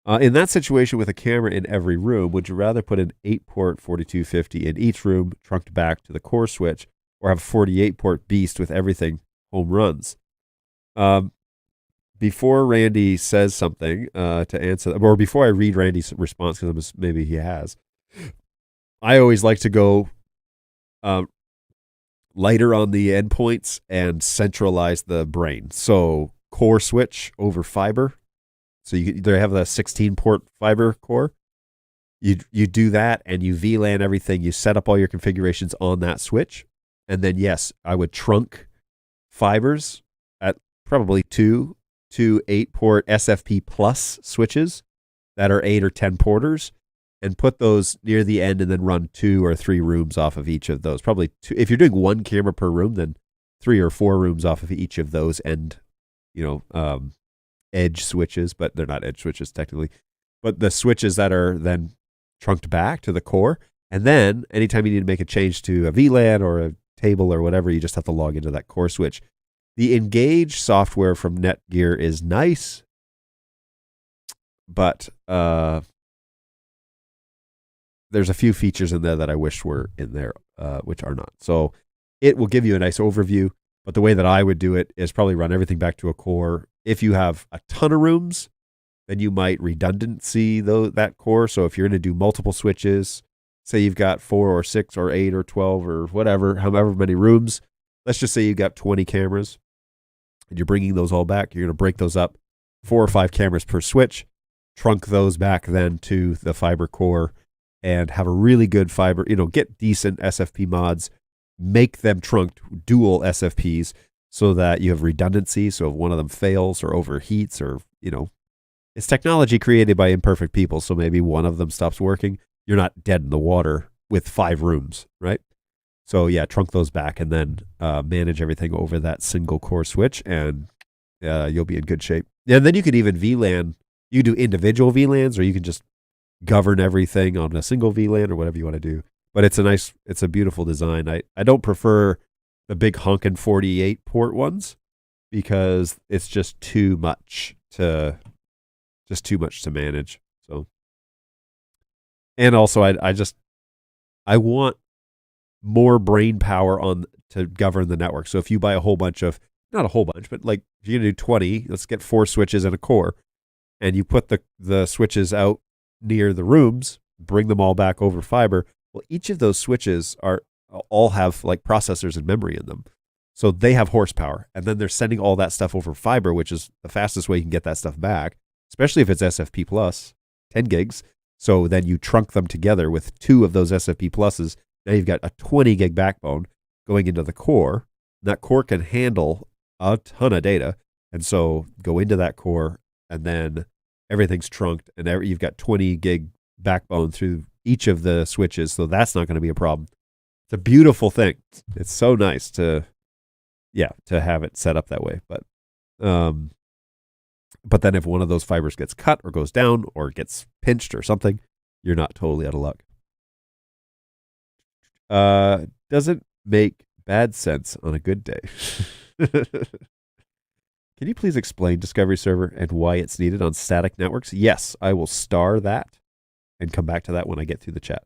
in that situation with a camera in every room, would you rather put an 8-port 4250 in each room, trunked back to the core switch, or have a 48-port beast with everything home runs? Before Randy says something to answer, or before I read Randy's response, because maybe he has, I always like to go lighter on the endpoints and centralize the brain. So core switch over fiber. So they have the 16-port fiber core. You do that, and you VLAN everything. You set up all your configurations on that switch. And then, yes, I would trunk fibers at probably 2 8-port SFP plus switches that are 8 or 10 porters, and put those near the end, and then run 2 or 3 rooms off of each of those. Probably 2. If you're doing 1 camera per room, then 3 or 4 rooms off of each of those end, edge switches, but they're not edge switches technically. But the switches that are then trunked back to the core, and then anytime you need to make a change to a VLAN or a table or whatever, you just have to log into that core switch. The Engage software from Netgear is nice, but there's a few features in there that I wish were in there, which are not. So it will give you a nice overview, but the way that I would do it is probably run everything back to a core. If you have a ton of rooms, then you might redundancy that core. So if you're going to do multiple switches, say you've got 4 or 6 or 8 or 12 or whatever, however many rooms, let's just say you've got 20 cameras and you're bringing those all back. You're going to break those up, 4 or 5 cameras per switch, trunk those back then to the fiber core, and have a really good fiber, get decent SFP mods, make them trunked dual SFPs so that you have redundancy. So if one of them fails or overheats, or, it's technology created by imperfect people. So maybe one of them stops working. You're not dead in the water with 5 rooms, right? So yeah, trunk those back and then manage everything over that single core switch, and you'll be in good shape. And then you could even VLAN. You do individual VLANs, or you can just govern everything on a single VLAN or whatever you want to do. But it's a beautiful design. I don't prefer the big honkin' 48 port ones because it's just too much to manage. So, and also I want more brain power on to govern the network. So if you buy a whole bunch of, not a whole bunch, but like if you're gonna do 20, let's get 4 switches and a core, and you put the switches out near the rooms, bring them all back over fiber. Well, each of those switches all have like processors and memory in them. So they have horsepower, and then they're sending all that stuff over fiber, which is the fastest way you can get that stuff back, especially if it's SFP plus 10 gigs. So then you trunk them together with 2 of those SFP pluses. Now you've got a 20 gig backbone going into the core. That core can handle a ton of data. And so go into that core, and then everything's trunked, and you've got 20 gig backbone through each of the switches. So that's not going to be a problem. It's a beautiful thing. It's so nice to have it set up that way. But then if one of those fibers gets cut or goes down or gets pinched or something, you're not totally out of luck. Doesn't make bad sense on a good day. Can you please explain Discovery Server and why it's needed on static networks? Yes, I will star that and come back to that when I get through the chat.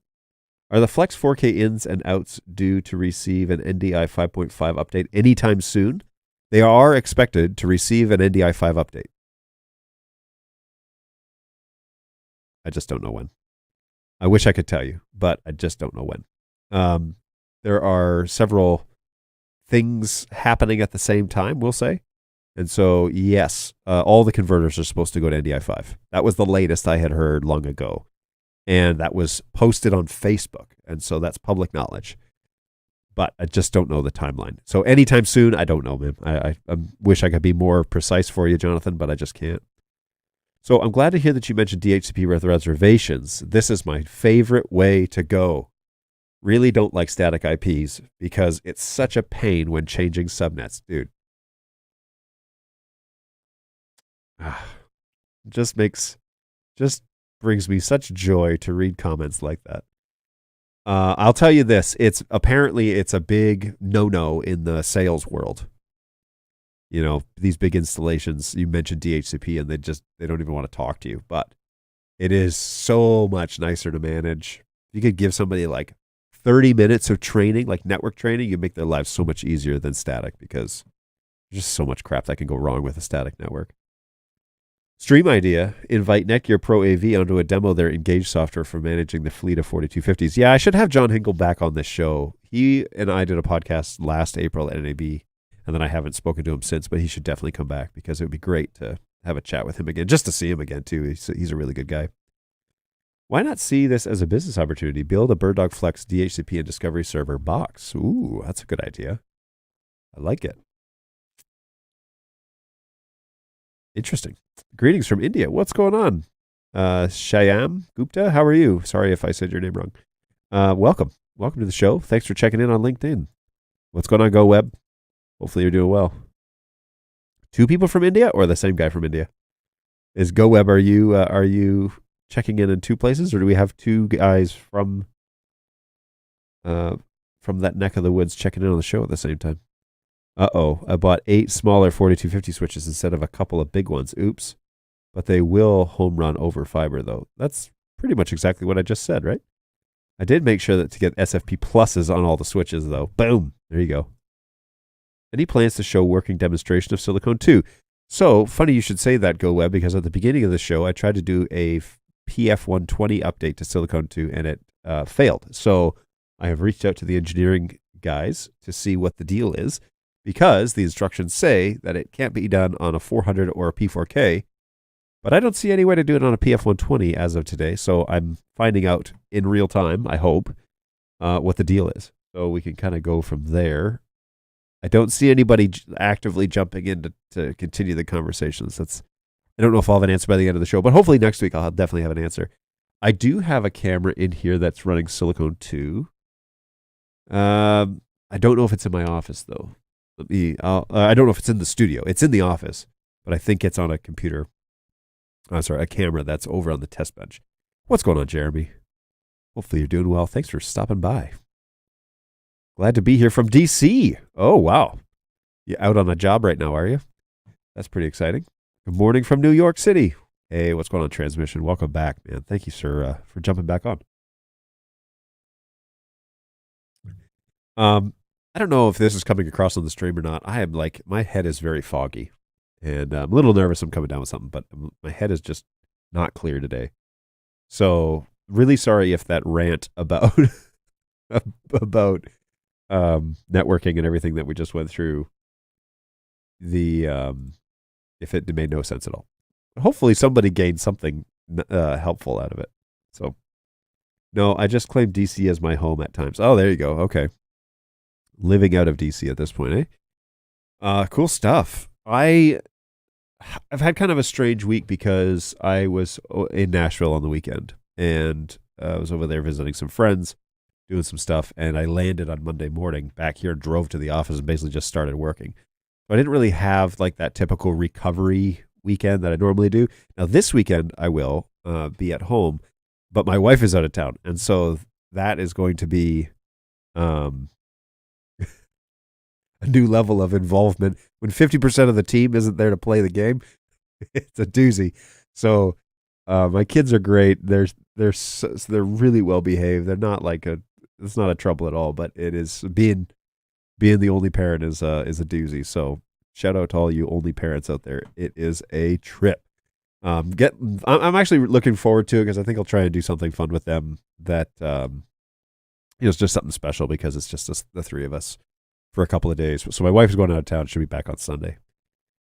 Are the Flex 4K ins and outs due to receive an NDI 5.5 update anytime soon? They are expected to receive an NDI 5 update. I just don't know when. I wish I could tell you, but I just don't know when. There are several things happening at the same time, we'll say. And so, yes, all the converters are supposed to go to NDI 5. That was the latest I had heard long ago. And that was posted on Facebook. And so that's public knowledge. But I just don't know the timeline. So anytime soon, I don't know, man. I wish I could be more precise for you, Jonathan, but I just can't. So I'm glad to hear that you mentioned DHCP with reservations. This is my favorite way to go. Really don't like static IPs because it's such a pain when changing subnets, dude. Just brings me such joy to read comments like that. I'll tell you this, it's a big no-no in the sales world. You know, these big installations, you mentioned DHCP and they don't even want to talk to you, but it is so much nicer to manage. You could give somebody like 30 minutes of training, like network training, you make their lives so much easier than static because there's just so much crap that can go wrong with a static network. Stream idea, invite Netgear Pro AV onto a demo their Engage software for managing the fleet of 4250s. Yeah, I should have John Hinkle back on this show. He and I did a podcast last April at NAB, and then I haven't spoken to him since, but he should definitely come back because it would be great to have a chat with him again, just to see him again, too. He's a really good guy. Why not see this as a business opportunity? Build a BirdDog Flex DHCP and Discovery Server box. Ooh, that's a good idea. I like it. Interesting. Greetings from India. What's going on? Shyam Gupta, how are you? Sorry if I said your name wrong. Welcome. Welcome to the show. Thanks for checking in on LinkedIn. What's going on, GoWeb? Hopefully you're doing well. 2 people from India or the same guy from India? Is GoWeb, are you checking in 2 places, or do we have 2 guys from that neck of the woods checking in on the show at the same time? Uh-oh, I bought 8 smaller 4250 switches instead of a couple of big ones. Oops. But they will home run over fiber, though. That's pretty much exactly what I just said, right? I did make sure that to get SFP pluses on all the switches, though. Boom. There you go. Any plans to show working demonstration of Silicon 2? So, funny you should say that, GoWeb, because at the beginning of the show, I tried to do a PF120 update to Silicon 2, and it failed. So, I have reached out to the engineering guys to see what the deal is, because the instructions say that it can't be done on a 400 or a P4K, but I don't see any way to do it on a PF120 as of today, so I'm finding out in real time, I hope, what the deal is. So we can kind of go from there. I don't see anybody actively jumping in to continue the conversations. I don't know if I'll have an answer by the end of the show, but hopefully next week I'll definitely have an answer. I do have a camera in here that's running Silicon 2. I don't know if it's in my office though. I don't know if it's in the studio. It's in the office, but I think it's on a computer. A camera that's over on the test bench. What's going on, Jeremy? Hopefully you're doing well. Thanks for stopping by. Glad to be here from DC. Oh, wow. You out on a job right now, are you? That's pretty exciting. Good morning from New York City. Hey, what's going on, Transmission? Welcome back, man. Thank you, sir, for jumping back on. I don't know if this is coming across on the stream or not. I am like, my head is very foggy, and I'm a little nervous I'm coming down with something, but my head is just not clear today. So really sorry if that rant about about networking and everything that we just went through, if it made no sense at all. Hopefully somebody gained something helpful out of it. So no, I just claim DC as my home at times. Oh, there you go. Okay. Living out of DC at this point, eh? Cool stuff. I've had kind of a strange week because I was in Nashville on the weekend, and I was over there visiting some friends, doing some stuff, and I landed on Monday morning back here, drove to the office, and basically just started working. So I didn't really have like that typical recovery weekend that I normally do. Now this weekend I will be at home, but my wife is out of town, and so that is going to be a new level of involvement. When 50% of the team isn't there to play the game, it's a doozy. So my kids are great. They're really well behaved. They're not like it's not a trouble at all, but it is being the only parent is a doozy. So shout out to all you only parents out there. It is a trip. I'm actually looking forward to it because I think I'll try and do something fun with them that it's just something special because it's just the three of us for a couple of days. So my wife is going out of town. She'll be back on Sunday.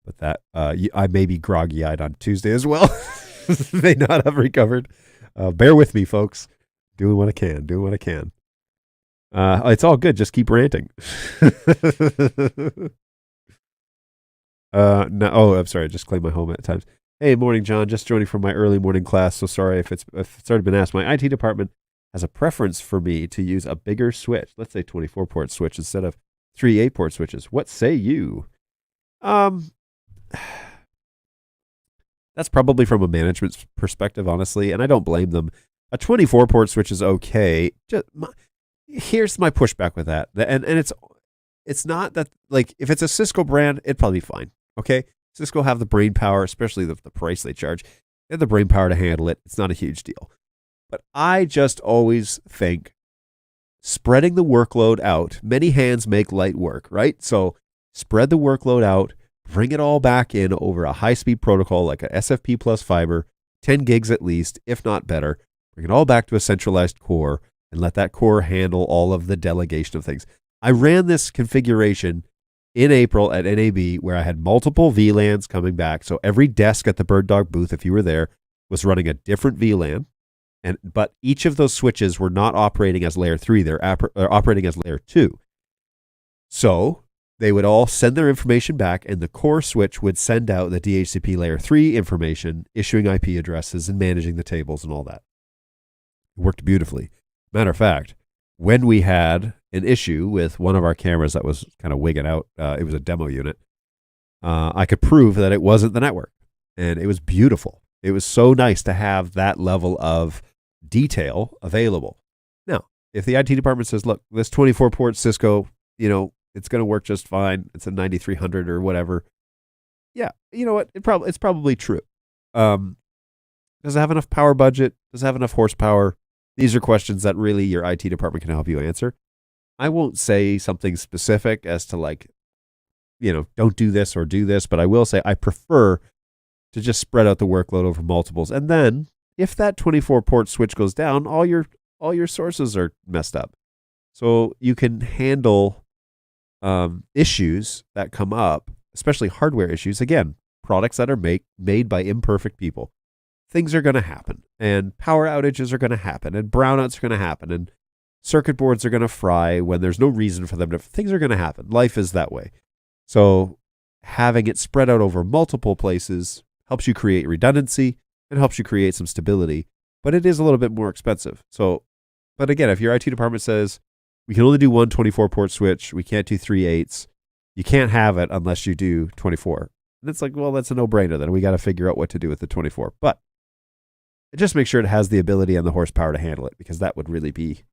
But that I may be groggy-eyed on Tuesday as well. May not have recovered. Bear with me, folks. Doing what I can. It's all good. Just keep ranting. No, I'm sorry. I just claimed my home at times. Hey, morning, John. Just joining from my early morning class. So sorry if it's already been asked. My IT department has a preference for me to use a bigger switch. Let's say 24-port switch instead of 3 8-port switches. What say you? That's probably from a management perspective, honestly, and I don't blame them. A 24-port switch is okay. Here's my pushback with that, and it's not that, like, if it's a Cisco brand, it'd probably be fine. Okay, Cisco have the brain power, especially the price they charge. They have the brain power to handle it. It's not a huge deal. But I just always think spreading the workload out, many hands make light work, right? So spread the workload out, bring it all back in over a high-speed protocol like a SFP plus fiber, 10 gigs at least, if not better. Bring it all back to a centralized core and let that core handle all of the delegation of things. I ran this configuration in April at NAB where I had multiple VLANs coming back. So every desk at the Bird Dog booth, if you were there, was running a different VLAN. But each of those switches were not operating as layer 3. They're operating as layer 2. So they would all send their information back, and the core switch would send out the DHCP layer 3 information, issuing IP addresses and managing the tables and all that. It worked beautifully. Matter of fact, when we had an issue with one of our cameras that was kind of wigging out, it was a demo unit, I could prove that it wasn't the network. And it was beautiful. It was so nice to have that level of detail available. Now, if the IT department says, look, this 24-port Cisco, it's going to work just fine. It's a 9300 or whatever. Yeah, you know what? It's probably true. Does it have enough power budget? Does it have enough horsepower? These are questions that really your IT department can help you answer. I won't say something specific as to don't do this or do this, but I will say I prefer to just spread out the workload over multiples. And then if that 24-port switch goes down, all your sources are messed up. So you can handle issues that come up, especially hardware issues. Again, products that are made by imperfect people. Things are going to happen, and power outages are going to happen, and brownouts are going to happen, and circuit boards are going to fry when there's no reason for them to. Things are going to happen. Life is that way. So having it spread out over multiple places helps you create redundancy and helps you create some stability, but it is a little bit more expensive. So, but again, if your IT department says, we can only do one 24-port switch. We can't do 3/8. You can't have it unless you do 24. And it's like, well, that's a no-brainer then. We got to figure out what to do with the 24. But just make sure it has the ability and the horsepower to handle it, because that would really be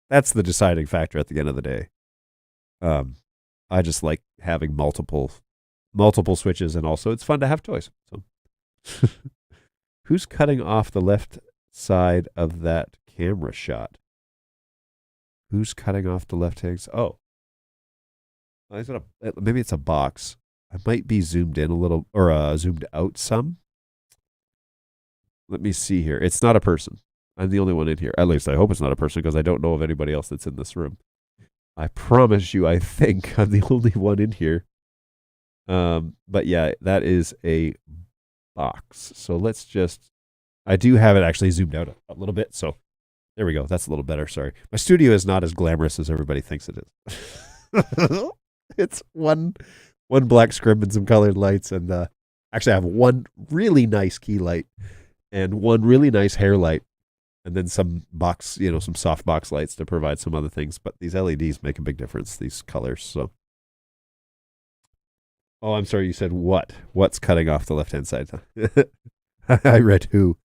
that's the deciding factor at the end of the day. I just like having multiple switches, and also it's fun to have toys. So, who's cutting off the left side of that camera shot? Who's cutting off the left hand? Oh, maybe it's a box. I might be zoomed in a little, or zoomed out some. Let me see here. It's not a person. I'm the only one in here. At least I hope it's not a person, because I don't know of anybody else that's in this room. I promise you, I think I'm the only one in here. But yeah, that is a box. So let's just, I do have it actually zoomed out a little bit. So there we go. That's a little better. Sorry. My studio is not as glamorous as everybody thinks it is. It's one black script and some colored lights. And actually I have one really nice key light and one really nice hair light. And then some box, some soft box lights to provide some other things. But these LEDs make a big difference, these colors. So, oh, I'm sorry, you said what? What's cutting off the left-hand side? I read who.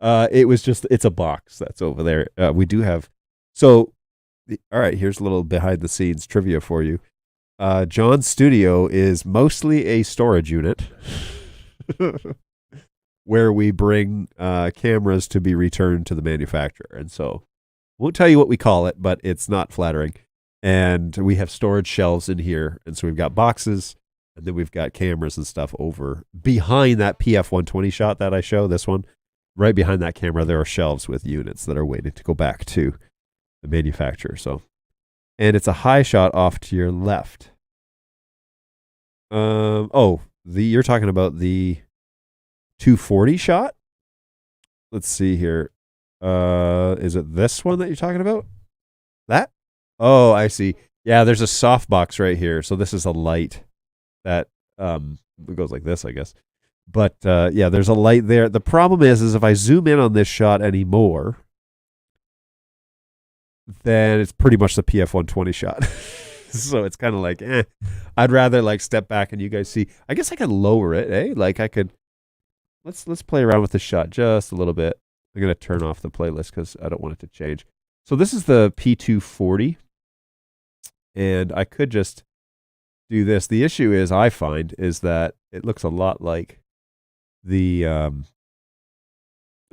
It's a box that's over there. We do have, all right, here's a little behind-the-scenes trivia for you. John's studio is mostly a storage unit. Where we bring cameras to be returned to the manufacturer. And so won't tell you what we call it, but it's not flattering. And we have storage shelves in here. And so we've got boxes, and then we've got cameras and stuff over behind that PF120 shot that I show, this one. Right behind that camera, there are shelves with units that are waiting to go back to the manufacturer. So, and it's a high shot off to your left. You're talking about the 240 shot? Let's see here. Is it this one that you're talking about? That? Oh, I see. Yeah, there's a softbox right here. So this is a light that it goes like this, I guess. But yeah, there's a light there. The problem is if I zoom in on this shot anymore, then it's pretty much the PF120 shot. So it's kind of like, I'd rather step back and you guys see. I guess I could lower it, I could. Let's play around with the shot just a little bit. I'm going to turn off the playlist because I don't want it to change. So this is the P240, and I could just do this. The issue I find is that it looks a lot like the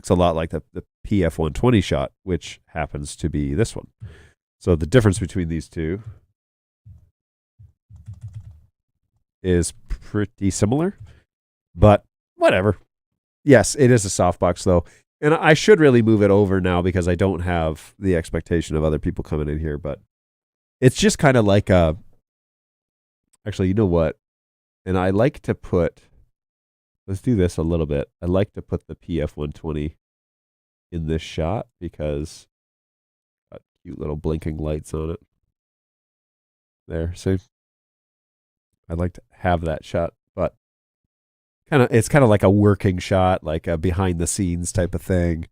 PF120 shot, which happens to be this one. So the difference between these two is pretty similar, but whatever. Yes, it is a softbox though. And I should really move it over now because I don't have the expectation of other people coming in here, but it's just kind of like actually, you know what? And I like to let's do this a little bit. I like to put the PF120 in this shot because got cute little blinking lights on it. There, see? I'd like to have that shot, but it's kind of like a working shot, like a behind the scenes type of thing.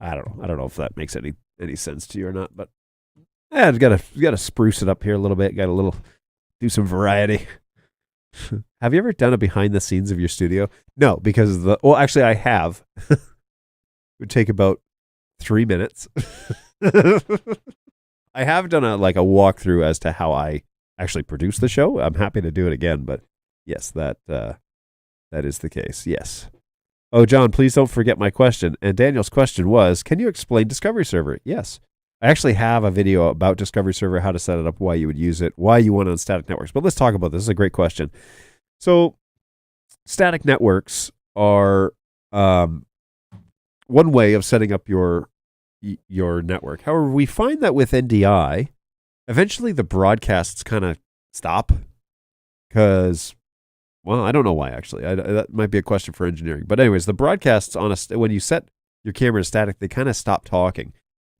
I don't know if that makes any sense to you or not, but you gotta spruce it up here a little bit. Do some variety. Have you ever done a behind the scenes of your studio? No, because actually I have. It would take about 3 minutes. I have done a walkthrough as to how I actually produce the show. I'm happy to do it again, but yes, that is the case. Yes. Oh, John, please don't forget my question. And Daniel's question was, can you explain Discovery Server? Yes. I actually have a video about Discovery Server, how to set it up, why you would use it, why you want it on static networks. But let's talk about this. This is a great question. So static networks are one way of setting up your network. However, we find that with NDI, eventually the broadcasts kind of stop because, well, I don't know why actually. That might be a question for engineering. But anyways, the broadcasts when you set your camera to static, they kind of stop talking.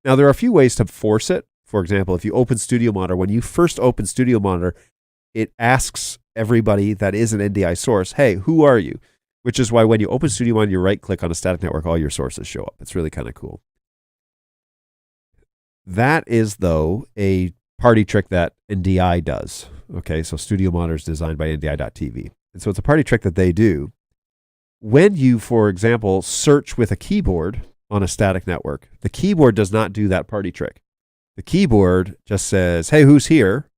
Now, there are a few ways to force it. For example, if you open Studio Monitor, when you first open Studio Monitor, it asks everybody that is an NDI source, hey, who are you? Which is why when you open Studio Monitor, you right-click on a static network, all your sources show up. It's really kind of cool. That is, though, a party trick that NDI does. Okay, so Studio Monitor is designed by NDI.TV. And so it's a party trick that they do. When you, for example, search with a keyboard on a static network, the keyboard does not do that party trick. The keyboard just says, hey, who's here?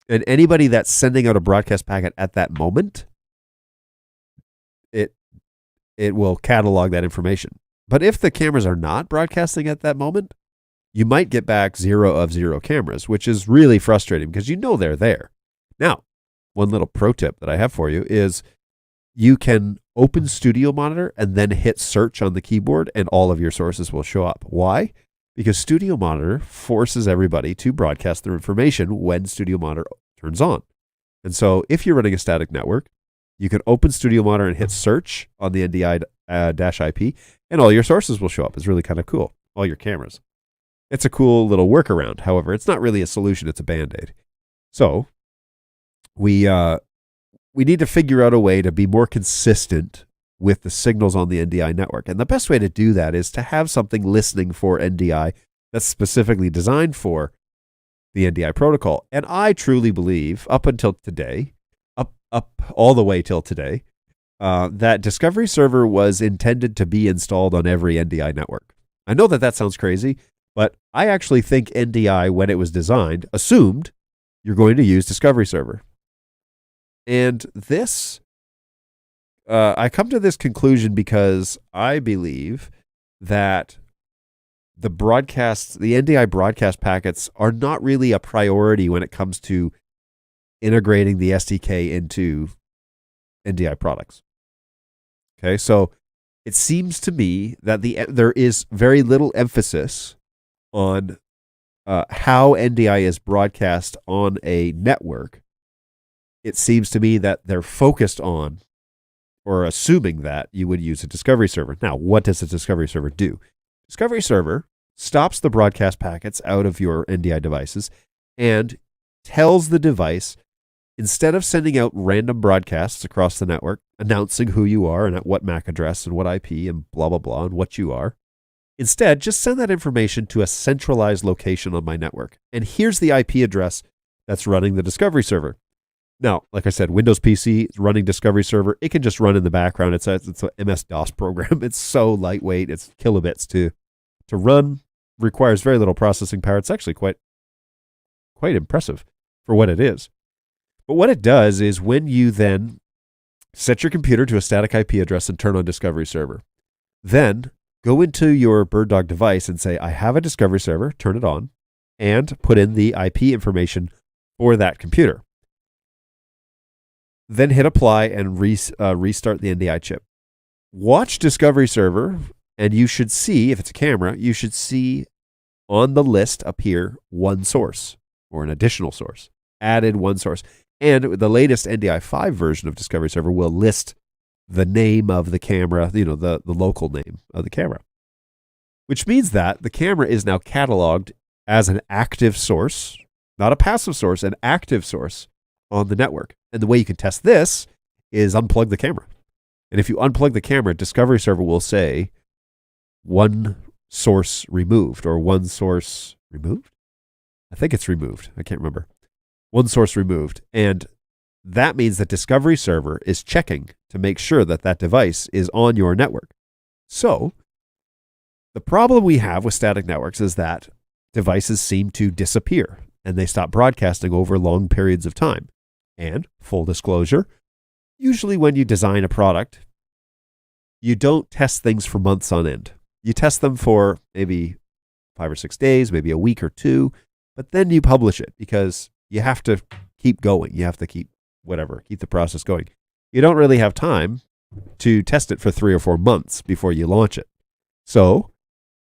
And anybody that's sending out a broadcast packet at that moment, it will catalog that information. But if the cameras are not broadcasting at that moment, you might get back 0 of 0 cameras, which is really frustrating because you know they're there. Now, one little pro tip that I have for you is you can open Studio Monitor and then hit search on the keyboard and all of your sources will show up. Why? Because Studio Monitor forces everybody to broadcast their information when Studio Monitor turns on. And so if you're running a static network, you can open Studio Monitor and hit search on the NDI-IP, and all your sources will show up. It's really kind of cool. All your cameras. It's a cool little workaround. However, it's not really a solution. It's a Band-Aid. So we need to figure out a way to be more consistent with the signals on the NDI network. And the best way to do that is to have something listening for NDI that's specifically designed for the NDI protocol. And I truly believe, up until today, up all the way till today, that Discovery Server was intended to be installed on every NDI network. I know that sounds crazy, but I actually think NDI, when it was designed, assumed you're going to use Discovery Server. And this, I come to this conclusion because I believe that the NDI broadcast packets are not really a priority when it comes to integrating the SDK into NDI products. Okay, so it seems to me that there is very little emphasis on how NDI is broadcast on a network. It seems to me that they're focused on or assuming that you would use a Discovery Server. Now, what does a Discovery Server do? Discovery Server stops the broadcast packets out of your NDI devices and tells the device, instead of sending out random broadcasts across the network, announcing who you are and at what MAC address and what IP and blah, blah, blah, and what you are, instead, just send that information to a centralized location on my network. And here's the IP address that's running the Discovery Server. Now, like I said, Windows PC is running Discovery Server. It can just run in the background. It's an MS-DOS program. It's so lightweight. It's kilobits to run. Requires very little processing power. It's actually quite impressive for what it is. But what it does is when you then set your computer to a static IP address and turn on Discovery Server, then go into your BirdDog device and say, I have a Discovery Server, turn it on, and put in the IP information for that computer. Then hit apply and restart the NDI chip. Watch Discovery Server, and you should see, if it's a camera, you should see on the list appear one source or an additional source, added one source. And the latest NDI 5 version of Discovery Server will list the name of the camera, the local name of the camera, which means that the camera is now cataloged as an active source, not a passive source, an active source on the network. And the way you can test this is unplug the camera. And if you unplug the camera, Discovery Server will say one source removed or one source removed. I think it's removed. I can't remember. One source removed. And that means that Discovery Server is checking to make sure that that device is on your network. So the problem we have with static networks is that devices seem to disappear and they stop broadcasting over long periods of time. And full disclosure, usually when you design a product, you don't test things for months on end. You test them for maybe 5 or 6 days, maybe a week or 2, but then you publish it because you have to keep going. You have to keep the process going. You don't really have time to test it for 3 or 4 months before you launch it. So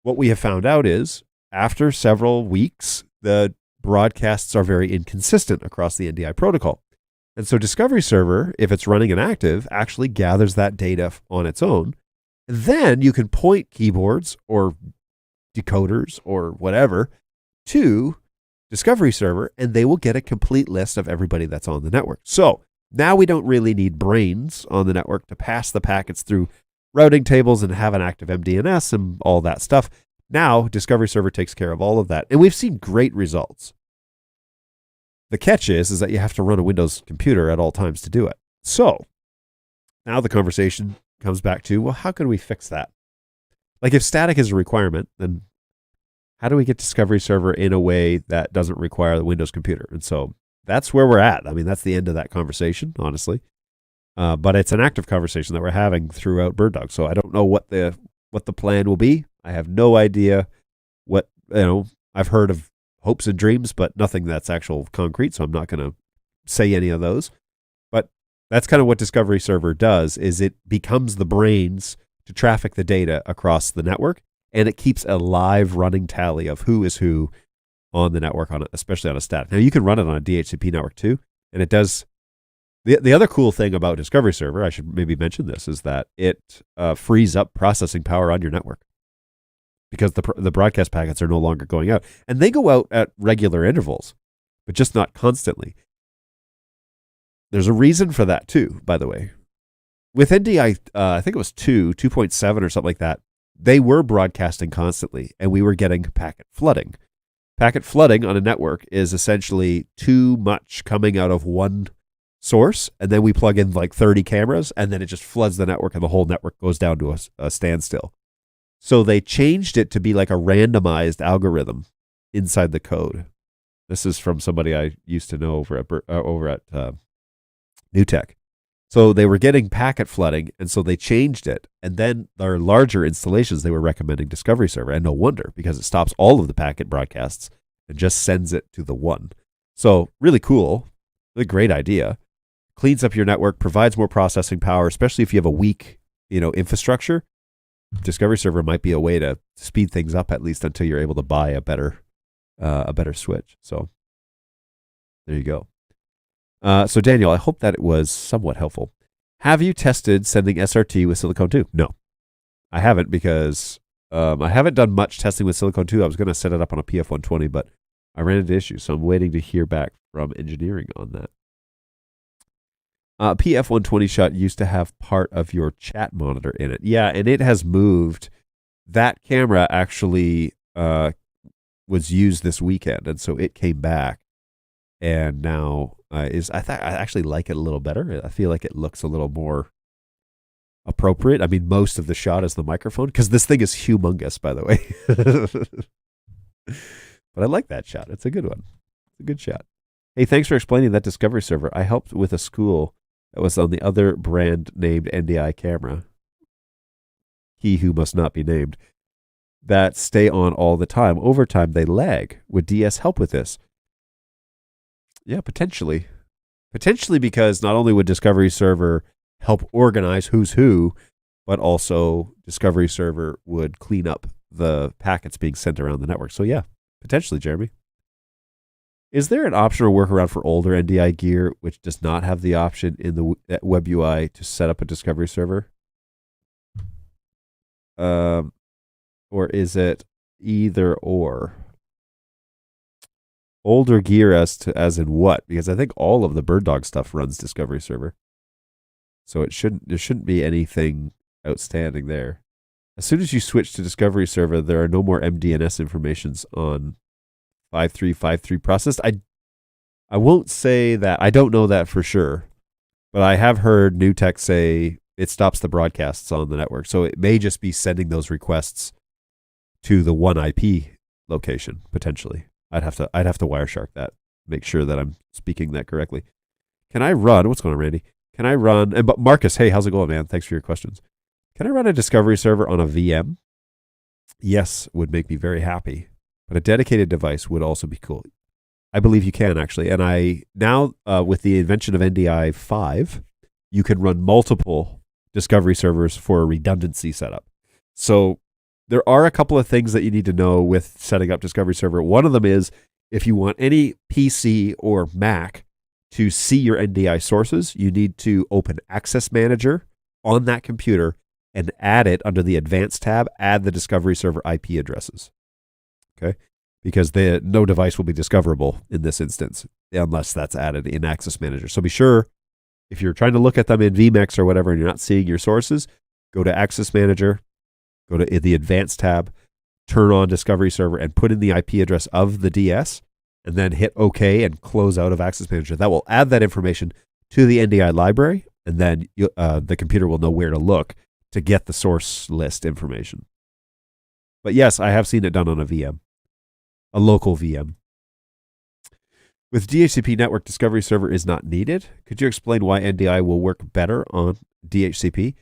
what we have found out is after several weeks, the broadcasts are very inconsistent across the NDI protocol. And so Discovery Server, if it's running an active, actually gathers that data on its own. And then you can point keyboards or decoders or whatever to Discovery Server, and they will get a complete list of everybody that's on the network. So now we don't really need brains on the network to pass the packets through routing tables and have an active MDNS and all that stuff. Now, Discovery Server takes care of all of that. And we've seen great results. The catch is that you have to run a Windows computer at all times to do it. So now the conversation comes back to, well, how can we fix that? Like if static is a requirement, then how do we get Discovery Server in a way that doesn't require the Windows computer? And so that's where we're at. I mean, that's the end of that conversation, honestly. But it's an active conversation that we're having throughout BirdDog. So I don't know what the plan will be. I have no idea what, I've heard of hopes and dreams, but nothing that's actual concrete. So I'm not going to say any of those. But that's kind of what Discovery Server does, is it becomes the brains to traffic the data across the network. And it keeps a live running tally of who is who on the network, especially on a static. Now you can run it on a DHCP network too. And it does. The other cool thing about Discovery Server, I should maybe mention this, is that it frees up processing power on your network because the broadcast packets are no longer going out. And they go out at regular intervals, but just not constantly. There's a reason for that too, by the way. With NDI, I think it was 2.7 or something like that, they were broadcasting constantly, and we were getting packet flooding. Packet flooding on a network is essentially too much coming out of one source, and then we plug in like 30 cameras, and then it just floods the network, and the whole network goes down to a standstill. So they changed it to be like a randomized algorithm inside the code. This is from somebody I used to know over at NewTek. So they were getting packet flooding, and so they changed it. And then their larger installations, they were recommending Discovery Server, and no wonder, because it stops all of the packet broadcasts and just sends it to the one. So really cool, really great idea. Cleans up your network, provides more processing power, especially if you have a weak, infrastructure. Discovery Server might be a way to speed things up, at least until you're able to buy a better switch. So there you go. So Daniel, I hope that it was somewhat helpful. Have you tested sending SRT with Silicon 2? No, I haven't, because I haven't done much testing with Silicon 2. I was going to set it up on a PF120, but I ran into issues, so I'm waiting to hear back from engineering on that. PF120 shot used to have part of your chat monitor in it. Yeah, and it has moved. That camera actually was used this weekend, and so it came back. And now I actually like it a little better. I feel like it looks a little more appropriate. I mean, most of the shot is the microphone, because this thing is humongous, by the way. But I like that shot. It's a good one. It's a good shot. Hey, thanks for explaining that Discovery Server. I helped with a school that was on the other brand named NDI camera. He who must not be named. That stay on all the time. Over time, they lag. Would DS help with this? Yeah, potentially. Potentially, because not only would Discovery Server help organize who's who, but also Discovery Server would clean up the packets being sent around the network. So yeah, potentially, Jeremy. Is there an optional workaround for older NDI gear which does not have the option in the web UI to set up a Discovery Server? Or is it either or? Older gear as in what? Because I think all of the BirdDog stuff runs Discovery Server. So there shouldn't be anything outstanding there. As soon as you switch to Discovery Server, there are no more MDNS informations on 5353 processed. I won't say that. I don't know that for sure. But I have heard NewTek say it stops the broadcasts on the network. So it may just be sending those requests to the one IP location, potentially. I'd have to Wireshark that, make sure that I'm speaking that correctly. Can I run? What's going on, Randy? Can I run? But Marcus, hey, how's it going, man? Thanks for your questions. Can I run a Discovery Server on a VM? Yes, would make me very happy. But a dedicated device would also be cool. I believe you can, actually. And I now, with the invention of NDI 5, you can run multiple Discovery Servers for a redundancy setup. So there are a couple of things that you need to know with setting up Discovery Server. One of them is if you want any PC or Mac to see your NDI sources, you need to open Access Manager on that computer and add it under the Advanced tab, add the Discovery Server IP addresses. Okay? Because no device will be discoverable in this instance unless that's added in Access Manager. So be sure, if you're trying to look at them in vMex or whatever and you're not seeing your sources, go to Access Manager, go to the Advanced tab, turn on Discovery Server and put in the IP address of the DS, and then hit OK and close out of Access Manager. That will add that information to the NDI library, and then the computer will know where to look to get the source list information. But yes, I have seen it done on a VM, a local VM. With DHCP network, Discovery Server is not needed. Could you explain why NDI will work better on DHCP?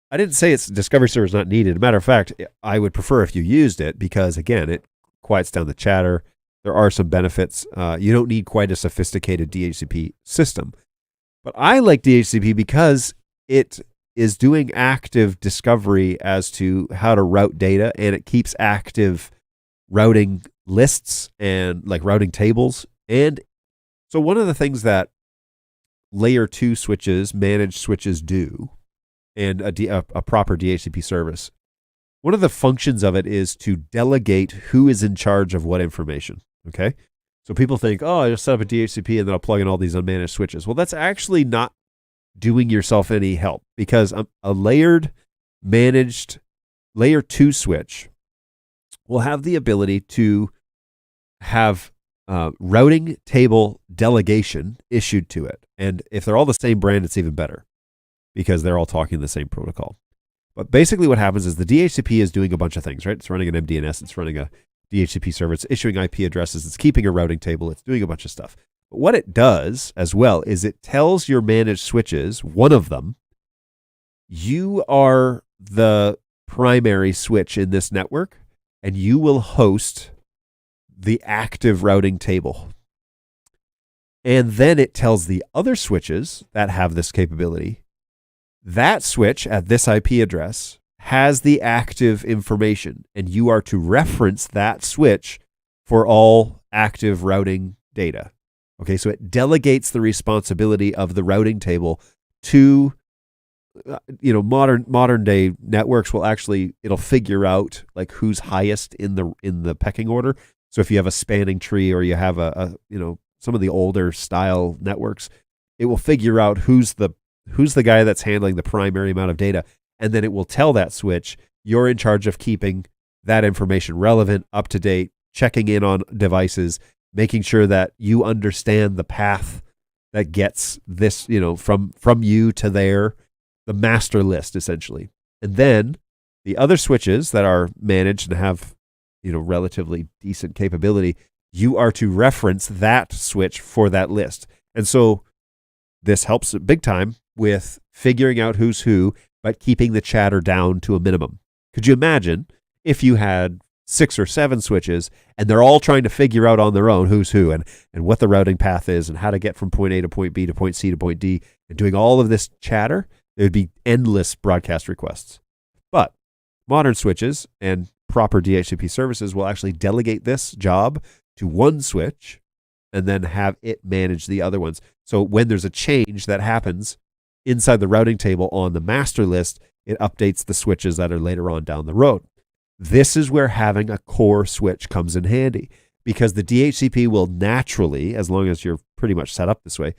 I didn't say Discovery Server is not needed. As a matter of fact, I would prefer if you used it because, again, it quiets down the chatter. There are some benefits. You don't need quite a sophisticated DHCP system. But I like DHCP because it is doing active discovery as to how to route data, and it keeps active routing lists and like routing tables. And so one of the things that layer 2 switches, managed switches do, and a proper DHCP service, one of the functions of it is to delegate who is in charge of what information. Okay? So people think, oh, I just set up a DHCP and then I'll plug in all these unmanaged switches. Well, that's actually not doing yourself any help, because a layered, managed layer 2 switch will have the ability to have routing table delegation issued to it. And if they're all the same brand, it's even better because they're all talking the same protocol. But basically what happens is the DHCP is doing a bunch of things, right? It's running an MDNS, it's running a DHCP server, it's issuing IP addresses, it's keeping a routing table, it's doing a bunch of stuff. But what it does as well is it tells your managed switches, one of them, you are the primary switch in this network and you will host the active routing table. And then it tells the other switches that have this capability, that switch at this IP address has the active information, and you are to reference that switch for all active routing data. Okay, so it delegates the responsibility of the routing table to, modern day networks will actually, it'll figure out like who's highest in the pecking order. So if you have a spanning tree or you have some of the older style networks, it will figure out who's the guy that's handling the primary amount of data. And then it will tell that switch, you're in charge of keeping that information relevant, up to date, checking in on devices, making sure that you understand the path that gets this, from you to there, the master list essentially. And then the other switches that are managed and have, relatively decent capability, you are to reference that switch for that list. And so this helps big time with figuring out who's who, but keeping the chatter down to a minimum. Could you imagine if you had 6 or 7 switches and they're all trying to figure out on their own who's who and what the routing path is and how to get from point A to point B to point C to point D, and doing all of this chatter? There would be endless broadcast requests. But modern switches and proper DHCP services will actually delegate this job to one switch and then have it manage the other ones. So when there's a change that happens inside the routing table on the master list, it updates the switches that are later on down the road. This is where having a core switch comes in handy, because the DHCP will naturally, as long as you're pretty much set up this way,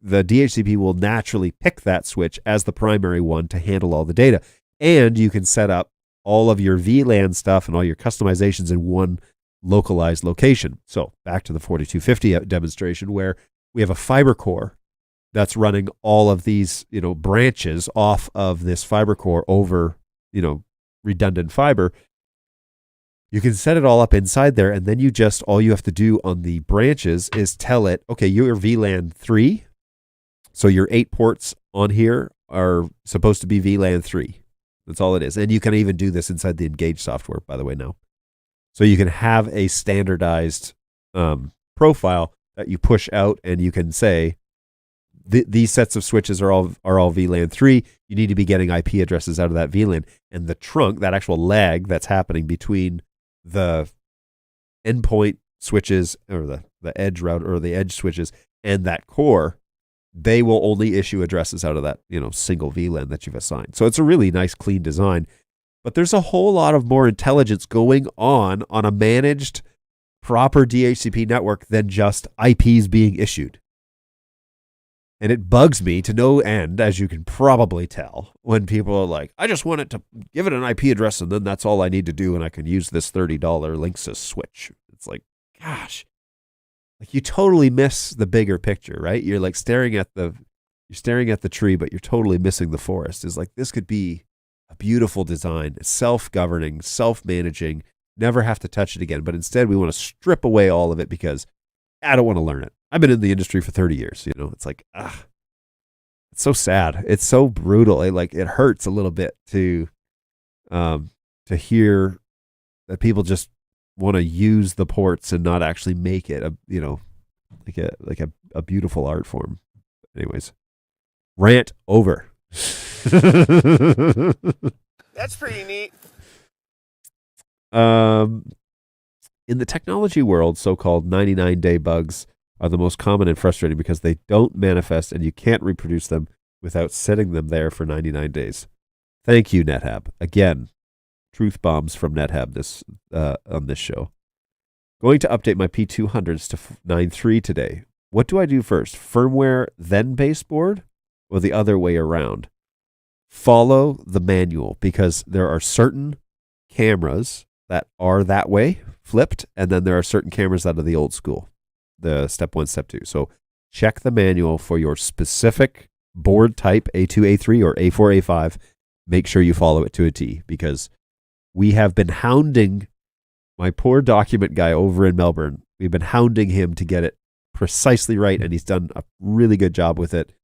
the DHCP will naturally pick that switch as the primary one to handle all the data. And you can set up all of your VLAN stuff and all your customizations in one localized location. So back to the 4250 demonstration where we have a fiber core that's running all of these, branches off of this fiber core over, redundant fiber. You can set it all up inside there, and then all you have to do on the branches is tell it, okay, you're VLAN 3, so your 8 ports on here are supposed to be VLAN 3. That's all it is. And you can even do this inside the Engage software, by the way, now. So you can have a standardized profile that you push out, and you can say, these sets of switches are all VLAN 3. You need to be getting IP addresses out of that VLAN. And the trunk, that actual lag that's happening between the endpoint switches or the edge router or the edge switches and that core, they will only issue addresses out of that, single VLAN that you've assigned. So it's a really nice, clean design. But there's a whole lot of more intelligence going on a managed, proper DHCP network than just IPs being issued. And it bugs me to no end, as you can probably tell, when people are like, I just want it to give it an IP address and then that's all I need to do and I can use this $30 Linksys switch. It's like, gosh, like you totally miss the bigger picture, right? You're like staring at the tree, but you're totally missing the forest. It's like, this could be a beautiful design, self-governing, self-managing, never have to touch it again. But instead we want to strip away all of it because I don't want to learn it. I've been in the industry for 30 years. It's like, it's so sad. It's so brutal. It hurts a little bit to hear that people just want to use the ports and not actually make it a beautiful art form. Anyways, rant over.
That's pretty neat.
In the technology world, so-called 99-day bugs are the most common and frustrating because they don't manifest and you can't reproduce them without setting them there for 99 days. Thank you, NetHab. Again, truth bombs from NetHab on this show. Going to update my P200s to 9.3 today. What do I do first? Firmware, then baseboard, or the other way around? Follow the manual because there are certain cameras that are that way, flipped, and then there are certain cameras that are the old school, the step 1, step 2. So check the manual for your specific board type, A2, A3, or A4, A5. Make sure you follow it to a T because we have been hounding my poor document guy over in Melbourne. We've been hounding him to get it precisely right, and he's done a really good job with it.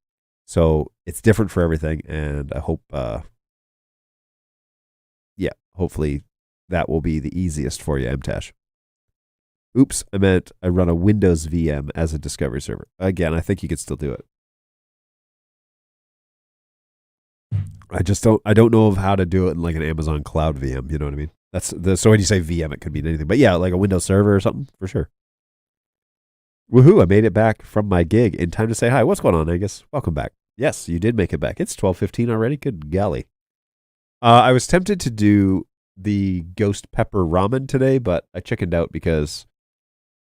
So it's different for everything, and I hope, hopefully that will be the easiest for you, MTash. Oops, I meant I run a Windows VM as a Discovery server. Again, I think you could still do it. I don't know of how to do it in like an Amazon Cloud VM. You know what I mean? So when you say VM, it could mean anything. But yeah, like a Windows server or something, for sure. Woohoo, I made it back from my gig in time to say hi. What's going on, Angus? Welcome back. Yes, you did make it back. It's 12:15 already. Good golly. I was tempted to do the ghost pepper ramen today, but I chickened out because,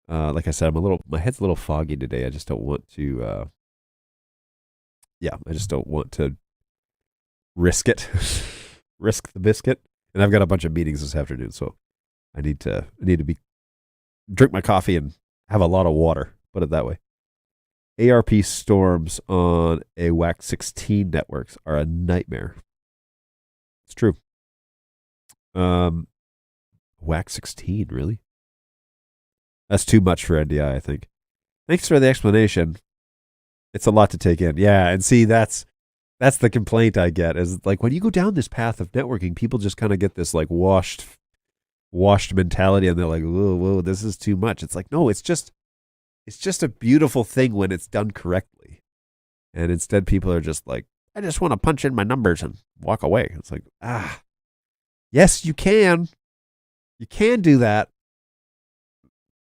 like I said, my head's a little foggy today. I just don't want to, I just don't want to risk it, risk the biscuit. And I've got a bunch of meetings this afternoon, so I need to drink my coffee and have a lot of water, put it that way. ARP storms on a WAC 16 networks are a nightmare. It's true. WAC 16, really? That's too much for NDI, I think. Thanks for the explanation. It's a lot to take in. Yeah, and see, that's the complaint I get is like when you go down this path of networking, people just kind of get this like washed mentality, and they're like, whoa, this is too much. It's like, no, it's just a beautiful thing when it's done correctly. And instead people are just like, I just want to punch in my numbers and walk away. It's like, yes, you can. You can do that.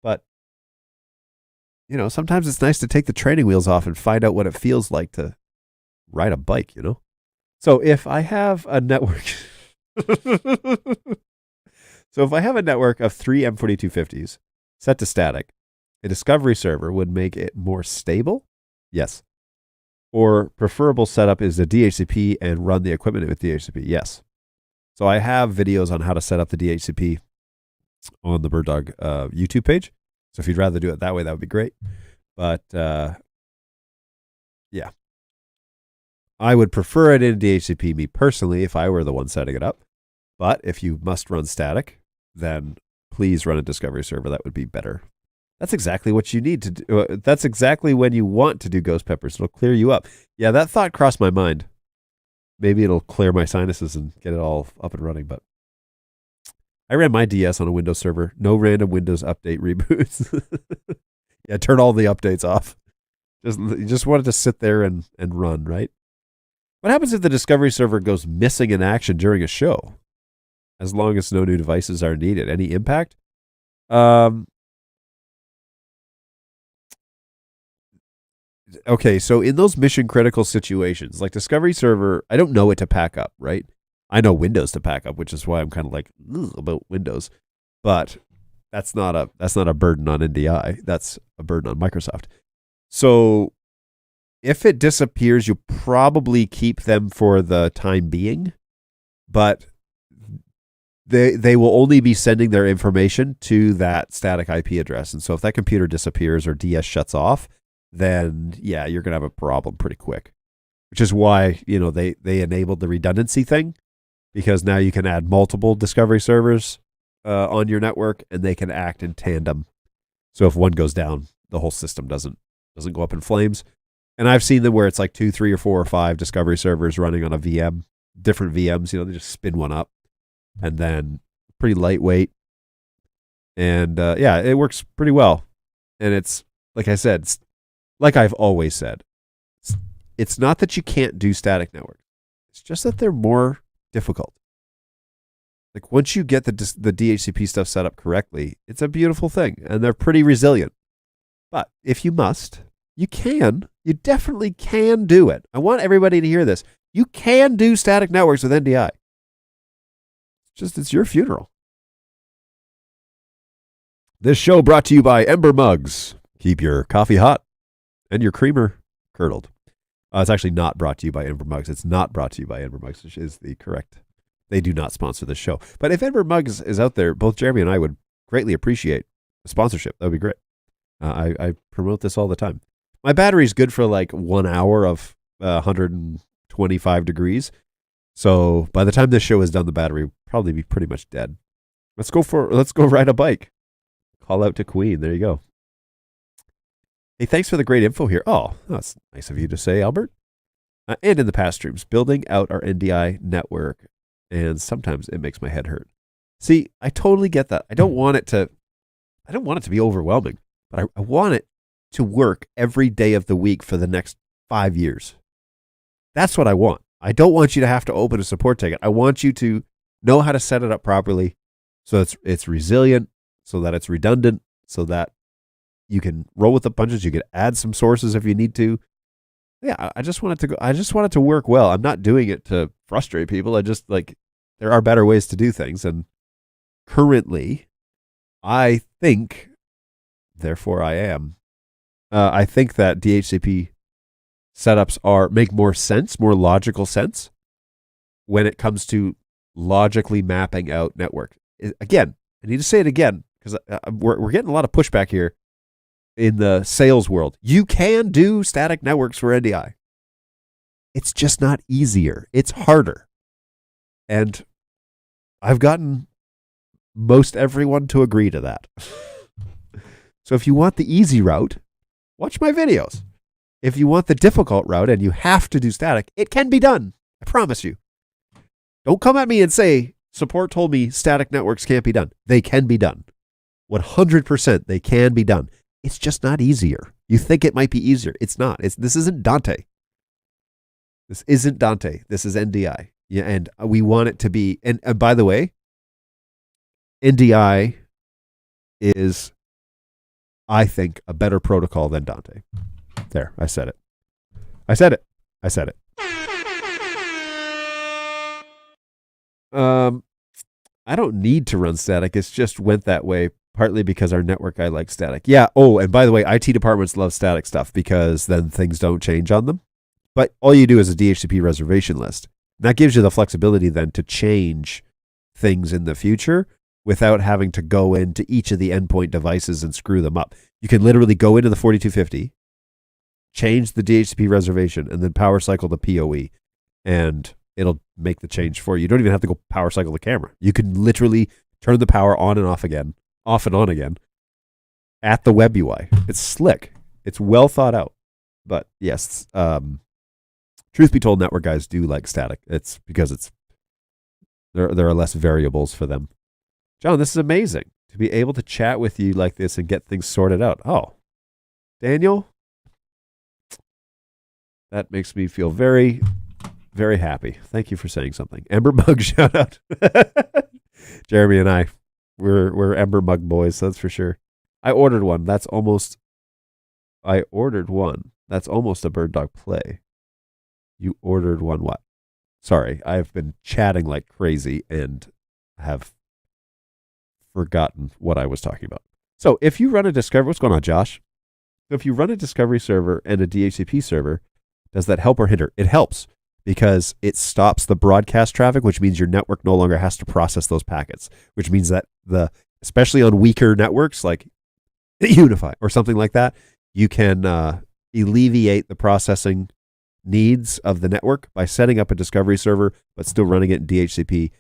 But, sometimes it's nice to take the training wheels off and find out what it feels like to ride a bike, So if I have a network, if I have a network of 3 M4250s set to static, a Discovery server would make it more stable? Yes. Or preferable setup is a DHCP and run the equipment with DHCP? Yes. So I have videos on how to set up the DHCP on the BirdDog YouTube page. So if you'd rather do it that way, that would be great. But yeah. I would prefer it in DHCP, me personally, if I were the one setting it up. But if you must run static, then please run a Discovery server. That would be better. That's exactly what you need to do. That's exactly when you want to do Ghost Peppers. It'll clear you up. Yeah, that thought crossed my mind. Maybe it'll clear my sinuses and get it all up and running. But I ran my DS on a Windows server. No random Windows update reboots. Yeah, turn all the updates off. You just want it to sit there and run, right? What happens if the Discovery server goes missing in action during a show? As long as no new devices are needed. Any impact? Okay, so in those mission critical situations, like Discovery server, I don't know it to pack up, right? I know Windows to pack up, which is why I'm kind of like about Windows. But that's not a burden on NDI. That's a burden on Microsoft. So if it disappears, you probably keep them for the time being, but they will only be sending their information to that static IP address. And so if that computer disappears or DS shuts off, then yeah, you're going to have a problem pretty quick, which is why, they enabled the redundancy thing, because now you can add multiple discovery servers on your network and they can act in tandem. So if one goes down, the whole system doesn't go up in flames. And I've seen them where it's like 2, 3, or 4 or 5 discovery servers running on a VM, different VMs, they just spin one up and then pretty lightweight. And yeah, it works pretty well. And it's, like I said, it's, like I've always said, it's not that you can't do static networks. It's just that they're more difficult. Like once you get the DHCP stuff set up correctly, it's a beautiful thing, and they're pretty resilient. But if you must, you can. You definitely can do it. I want everybody to hear this. You can do static networks with NDI. It's your funeral. This show brought to you by Ember Mugs. Keep your coffee hot and your creamer curdled. It's actually not brought to you by Ember Mugs. It's not brought to you by Ember Mugs, which is the correct. They do not sponsor this show. But if Ember Mugs is out there, both Jeremy and I would greatly appreciate a sponsorship. That would be great. I promote this all the time. My battery is good for like 1 hour of 125 degrees. So by the time this show is done, the battery will probably be pretty much dead. Let's go ride a bike. Call out to Queen. There you go. Hey, thanks for the great info here. Oh, that's nice of you to say, Albert. And in the past streams, building out our NDI network. And sometimes it makes my head hurt. See, I totally get that. I don't want it to be overwhelming, but I want it to work every day of the week for the next 5 years. That's what I want. I don't want you to have to open a support ticket. I want you to know how to set it up properly so it's resilient, so that it's redundant, so that you can roll with the punches. You can add some sources if you need to. Yeah, I just want it to work well. I'm not doing it to frustrate people. There are better ways to do things. And currently, I think, therefore I am, I think that DHCP setups make more sense, more logical sense when it comes to logically mapping out network. Again, I need to say it again because we're getting a lot of pushback here in the sales world. You can do static networks for NDI. It's just not easier. It's harder. And I've gotten most everyone to agree to that. So if you want the easy route, watch my videos. If you want the difficult route and you have to do static, it can be done. I promise you. Don't come at me and say, support told me static networks can't be done. They can be done. 100% they can be done. It's just not easier. You think it might be easier. It's not. This isn't Dante. This isn't Dante. This is NDI. Yeah, and we want it to be. And by the way, NDI is, I think, a better protocol than Dante. There, I said it. I said it. I said it. I don't need to run static. It's just went that way. Partly because our network guy likes static. Yeah. Oh, and by the way, IT departments love static stuff because then things don't change on them. But all you do is a DHCP reservation list. And that gives you the flexibility then to change things in the future without having to go into each of the endpoint devices and screw them up. You can literally go into the 4250, change the DHCP reservation, and then power cycle the PoE. And it'll make the change for you. You don't even have to go power cycle the camera. You can literally turn the power on and off again. Off and on again at the web UI. It's slick. It's well thought out. But yes, truth be told, network guys do like static. It's because there are less variables for them. John, this is amazing to be able to chat with you like this and get things sorted out. Oh, Daniel, that makes me feel very, very happy. Thank you for saying something. Ember Bug shout out. Jeremy and I. We're Ember Mug boys, that's for sure. I ordered one. That's almost a Bird Dog play. You ordered one what? Sorry, I've been chatting like crazy and have forgotten what I was talking about. So if you run a discovery, what's going on, Josh? So if you run a discovery server and a DHCP server, Does that help or hinder? It helps because it stops the broadcast traffic, which means your network no longer has to process those packets, which means that especially on weaker networks like Unify or something like that, you can alleviate the processing needs of the network by setting up a discovery server, but still running it in DHCP.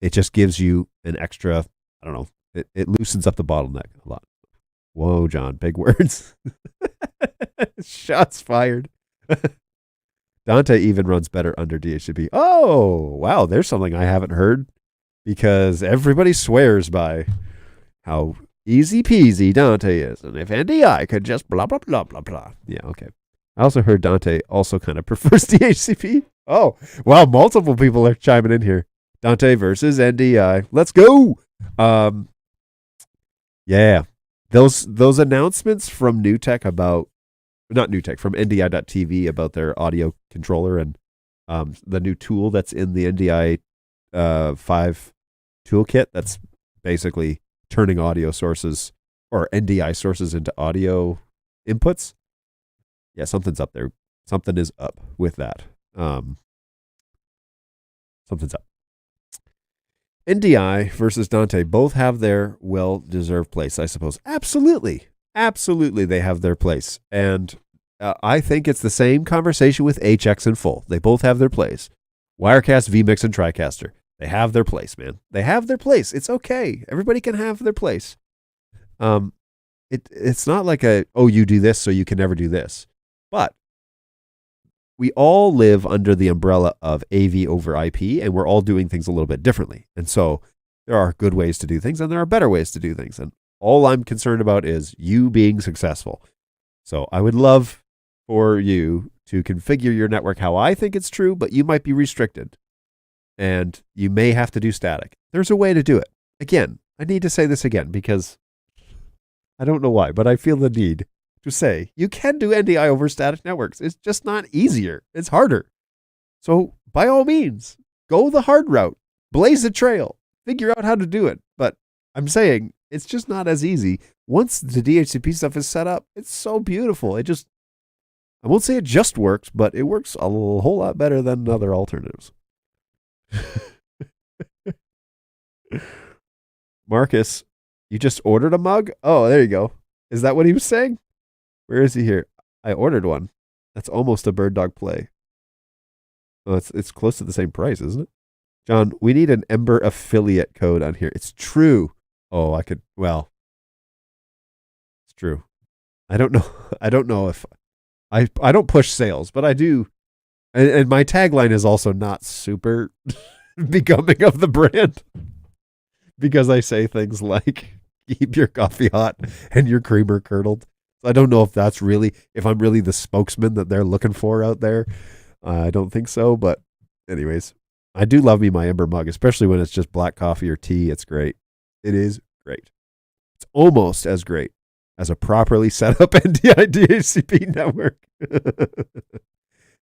It just gives you an extra, I don't know, it loosens up the bottleneck a lot. Whoa, John, big words. Shots fired. Dante even runs better under DHCP. Oh, wow, there's something I haven't heard because everybody swears by how easy peasy Dante is. And if NDI could just blah, blah, blah, blah, blah. Yeah, okay. I also heard Dante also kind of prefers DHCP. Oh, wow, multiple people are chiming in here. Dante versus NDI. Let's go. Yeah. Those announcements from NewTek from NDI.TV about their audio controller and the new tool that's in the NDI 5 toolkit that's basically turning audio sources or NDI sources into audio inputs. Yeah, something's up there. Something is up with that. Something's up. NDI versus Dante both have their well-deserved place, I suppose. Absolutely. Absolutely, they have their place. And I think it's the same conversation with HX and Full. They both have their place. Wirecast, vMix, and TriCaster. They have their place, man. They have their place. It's okay. Everybody can have their place. It's not like you do this so you can never do this. But we all live under the umbrella of AV over IP, and we're all doing things a little bit differently. And so there are good ways to do things, and there are better ways to do things. And all I'm concerned about is you being successful. So I would love for you to configure your network how I think it's true, but you might be restricted. And you may have to do static. There's a way to do it. Again, I need to say this again because I don't know why, but I feel the need to say you can do NDI over static networks. It's just not easier. It's harder. So by all means, go the hard route. Blaze a trail. Figure out how to do it. But I'm saying it's just not as easy. Once the DHCP stuff is set up, it's so beautiful. I won't say it just works, but it works a whole lot better than other alternatives. Marcus, you just ordered a mug? Oh, there you go. Is that what he was saying? Where is he here? I ordered one. That's almost a Bird Dog Play. Well, it's close to the same price, isn't it? John, we need an Ember affiliate code on here. It's true. Oh, it's true. I don't know. I don't know if I don't push sales, but I do. And my tagline is also not super becoming of the brand because I say things like keep your coffee hot and your creamer curdled. I don't know if I'm really the spokesman that they're looking for out there. I don't think so, but anyways, I do love me my Ember mug, especially when it's just black coffee or tea. It's great. It is great. It's almost as great as a properly set up NDI DHCP network.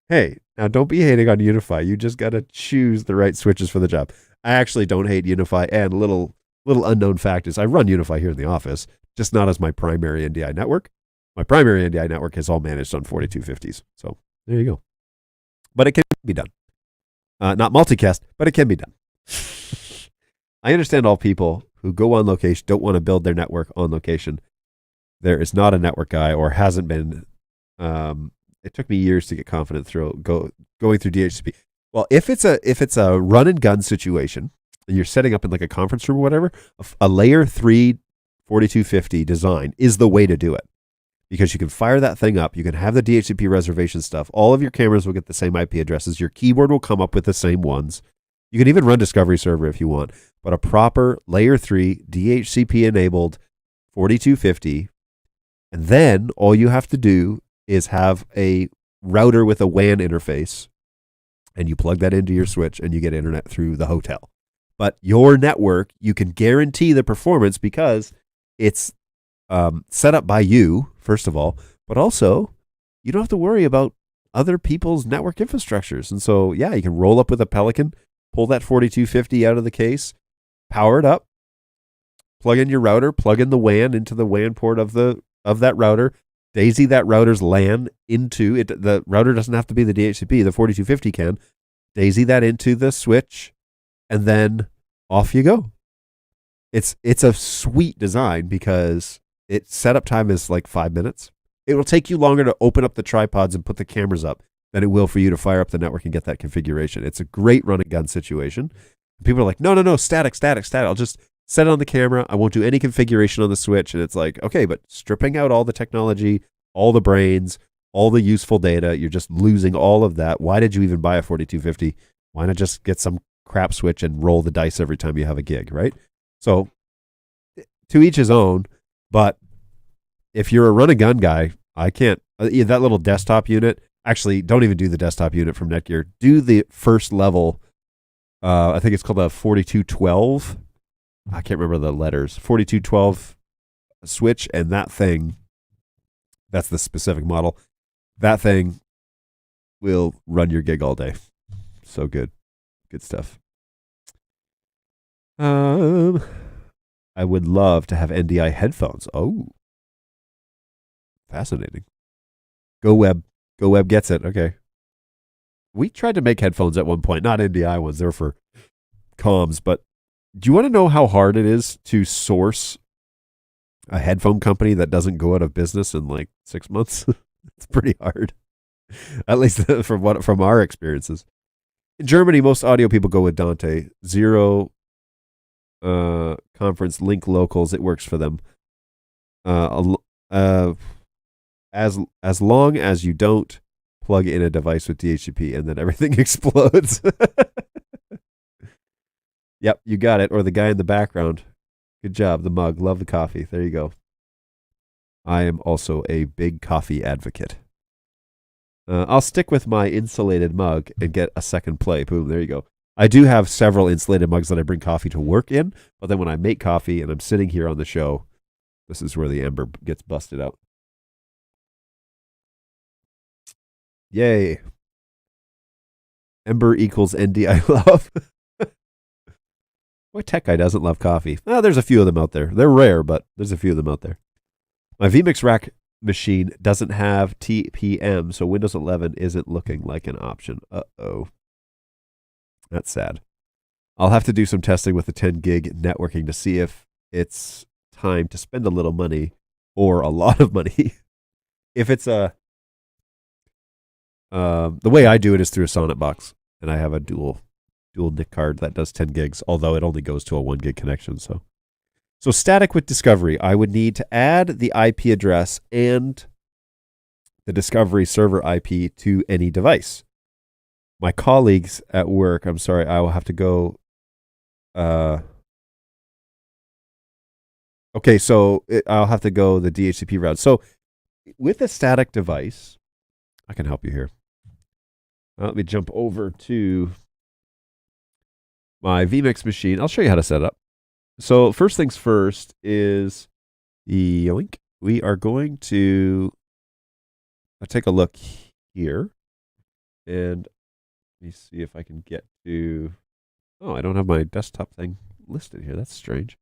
Hey, now don't be hating on Unify. You just got to choose the right switches for the job. I actually don't hate Unify, and little unknown fact is I run Unify here in the office, just not as my primary NDI network. My primary NDI network is all managed on 4250s. So there you go. But it can be done. Not multicast, but it can be done. I understand all people who go on location don't want to build their network on location. There is not a network guy or hasn't been. It took me years to get confident going through DHCP. Well, if it's a run and gun situation and you're setting up in like a conference room or whatever, a layer 3 4250 design is the way to do it. Because you can fire that thing up, you can have the DHCP reservation stuff, all of your cameras will get the same IP addresses, your keyboard will come up with the same ones. You can even run Discovery Server if you want, but a proper layer 3 DHCP enabled 4250, and then all you have to do is have a router with a WAN interface, and you plug that into your switch and you get internet through the hotel. But your network, you can guarantee the performance because it's set up by you, first of all, but also you don't have to worry about other people's network infrastructures. And so, yeah, you can roll up with a Pelican, pull that 4250 out of the case, power it up, plug in your router, plug in the WAN into the WAN port of that router, daisy that router's LAN into it. The router doesn't have to be the DHCP. The 4250 can daisy that into the switch, and then off you go. It's a sweet design because its setup time is like 5 minutes. It will take you longer to open up the tripods and put the cameras up than it will for you to fire up the network and get that configuration. It's a great run and gun situation. People are like, no, static. I'll just set it on the camera. I won't do any configuration on the switch. And it's like, okay, but stripping out all the technology, all the brains, all the useful data, you're just losing all of that. Why did you even buy a 4250? Why not just get some crap switch and roll the dice every time you have a gig, right? So to each his own, but if you're a run and gun guy, I can't, that little desktop unit, actually don't even do the desktop unit from Netgear. Do the first level, I think it's called a 4212. I can't remember the letters. 4212 switch, and that thing, that's the specific model. That thing will run your gig all day. So good. Good stuff. I would love to have NDI headphones. Oh. Fascinating. Go Web gets it. Okay. We tried to make headphones at one point, not NDI ones. They're for comms, but do you want to know how hard it is to source a headphone company that doesn't go out of business in like 6 months? It's pretty hard. At least from our experiences. In Germany, most audio people go with Dante. Zero conference link locals. It works for them. As long as you don't plug in a device with DHCP and then everything explodes. Yep, you got it. Or the guy in the background. Good job. The mug. Love the coffee. There you go. I am also a big coffee advocate. I'll stick with my insulated mug and get a second play. Boom, there you go. I do have several insulated mugs that I bring coffee to work in, but then when I make coffee and I'm sitting here on the show, this is where the ember gets busted out. Yay. Ember equals NDI love. What tech guy doesn't love coffee? There's a few of them out there. They're rare, but there's a few of them out there. My vMix rack machine doesn't have TPM, so Windows 11 isn't looking like an option. Uh-oh. That's sad. I'll have to do some testing with the 10 gig networking to see if it's time to spend a little money or a lot of money. If it's the way I do it is through a Sonnet box, and I have a dual NIC card that does 10 gigs, although it only goes to a 1 gig connection. So static with Discovery, I would need to add the IP address and the Discovery server IP to any device. My colleagues at work, I'm sorry, I will have to go. Okay, so I'll have to go the DHCP route. So with a static device, I can help you here. Let me jump over to my vMix machine. I'll show you how to set it up. So first things first is yoink. We are going to take a look here, and let me see if I can get to. Oh, I don't have my desktop thing listed here. That's strange.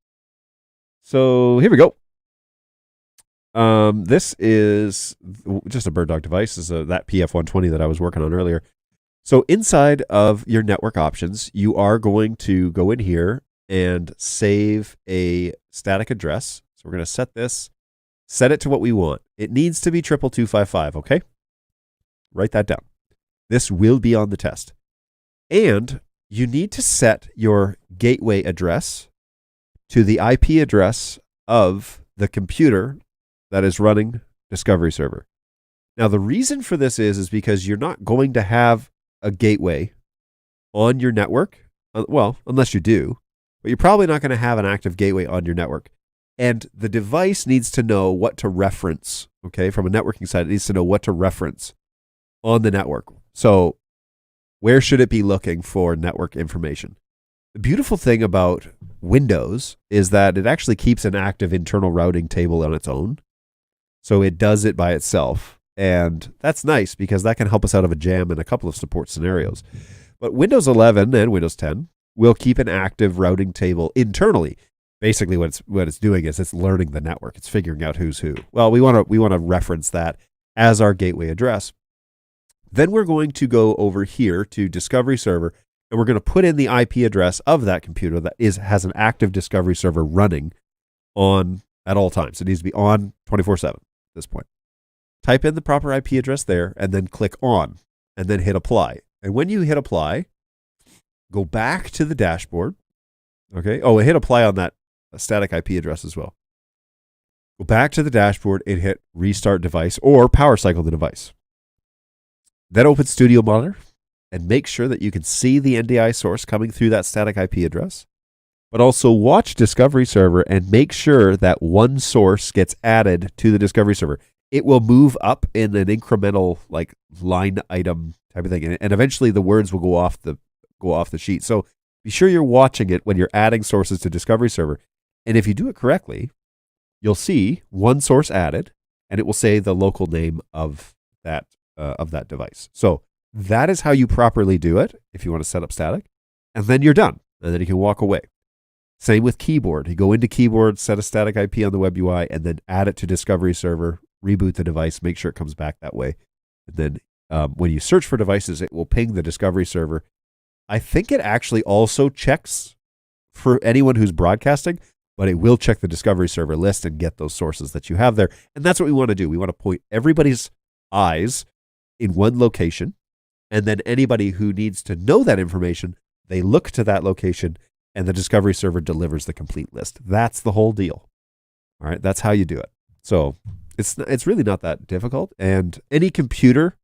So here we go. This is just a BirdDog device. This is that PF120 that I was working on earlier. So inside of your network options, you are going to go in here and save a static address. So we're going to set it to what we want. It needs to be 22255, okay? Write that down. This will be on the test. And you need to set your gateway address to the IP address of the computer that is running Discovery Server. Now, the reason for this is because you're not going to have a gateway on your network. Well, unless you do, but you're probably not going to have an active gateway on your network. And the device needs to know what to reference, okay? From a networking side, it needs to know what to reference on the network. So where should it be looking for network information? The beautiful thing about Windows is that it actually keeps an active internal routing table on its own. So it does it by itself. And that's nice because that can help us out of a jam in a couple of support scenarios. But Windows 11 and Windows 10 will keep an active routing table internally. basically what it's doing is it's learning the network. It's figuring out who's who. Well, we want to reference that as our gateway address. Then we're going to go over here to Discovery Server, and we're going to put in the IP address of that computer that has an active Discovery Server running on at all times. It needs to be on 24/7 at this point. Type in the proper IP address there, and then click on, and then hit apply. And when you hit apply, go back to the dashboard. Okay. Oh, and hit apply on that static IP address as well. Go back to the dashboard and hit restart device or power cycle the device. Then open Studio Monitor and make sure that you can see the NDI source coming through that static IP address. But also watch Discovery Server and make sure that one source gets added to the Discovery Server. It will move up in an incremental like line item type of thing, and eventually the words will go off the sheet. So be sure you're watching it when you're adding sources to Discovery Server. And if you do it correctly, you'll see one source added, and it will say the local name of that device. So that is how you properly do it if you want to set up static. And then you're done. And then you can walk away. Same with keyboard. You go into keyboard, set a static IP on the web UI, and then add it to Discovery Server, reboot the device, make sure it comes back that way. And then when you search for devices, it will ping the Discovery Server. I think it actually also checks for anyone who's broadcasting, but it will check the Discovery Server list and get those sources that you have there. And that's what we want to do. We want to point everybody's eyes in one location, and then anybody who needs to know that information, they look to that location, and the Discovery Server delivers the complete list. That's the whole deal. All right, that's how you do it. So it's really not that difficult. And any computer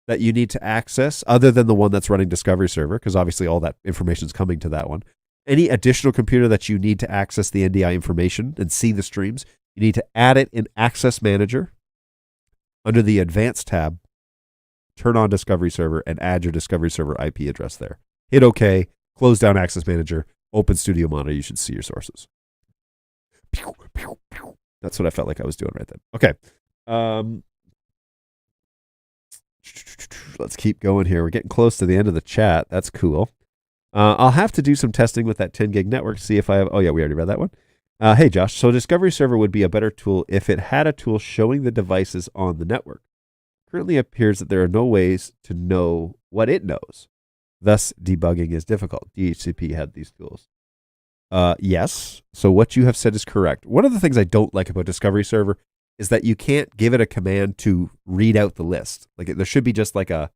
that you need to access, other than the one that's running Discovery Server, because obviously all that information is coming to that one, any additional computer that you need to access the NDI information and see the streams, you need to add it in Access Manager under the Advanced tab, turn on Discovery Server, and add your Discovery Server IP address there. Hit OK, close down Access Manager, open Studio Monitor, you should see your sources. That's what I felt like I was doing right then. Okay. Let's keep going here. We're getting close to the end of the chat. That's cool. I'll have to do some testing with that 10 gig network to see if I have... Oh, yeah, we already read that one. Hey, Josh. So Discovery Server would be a better tool if it had a tool showing the devices on the network. Currently appears that there are no ways to know what it knows. Thus, debugging is difficult. DHCP had these tools. Yes. So what you have said is correct. One of the things I don't like about Discovery Server is that you can't give it a command to read out the list. Like there should be just like a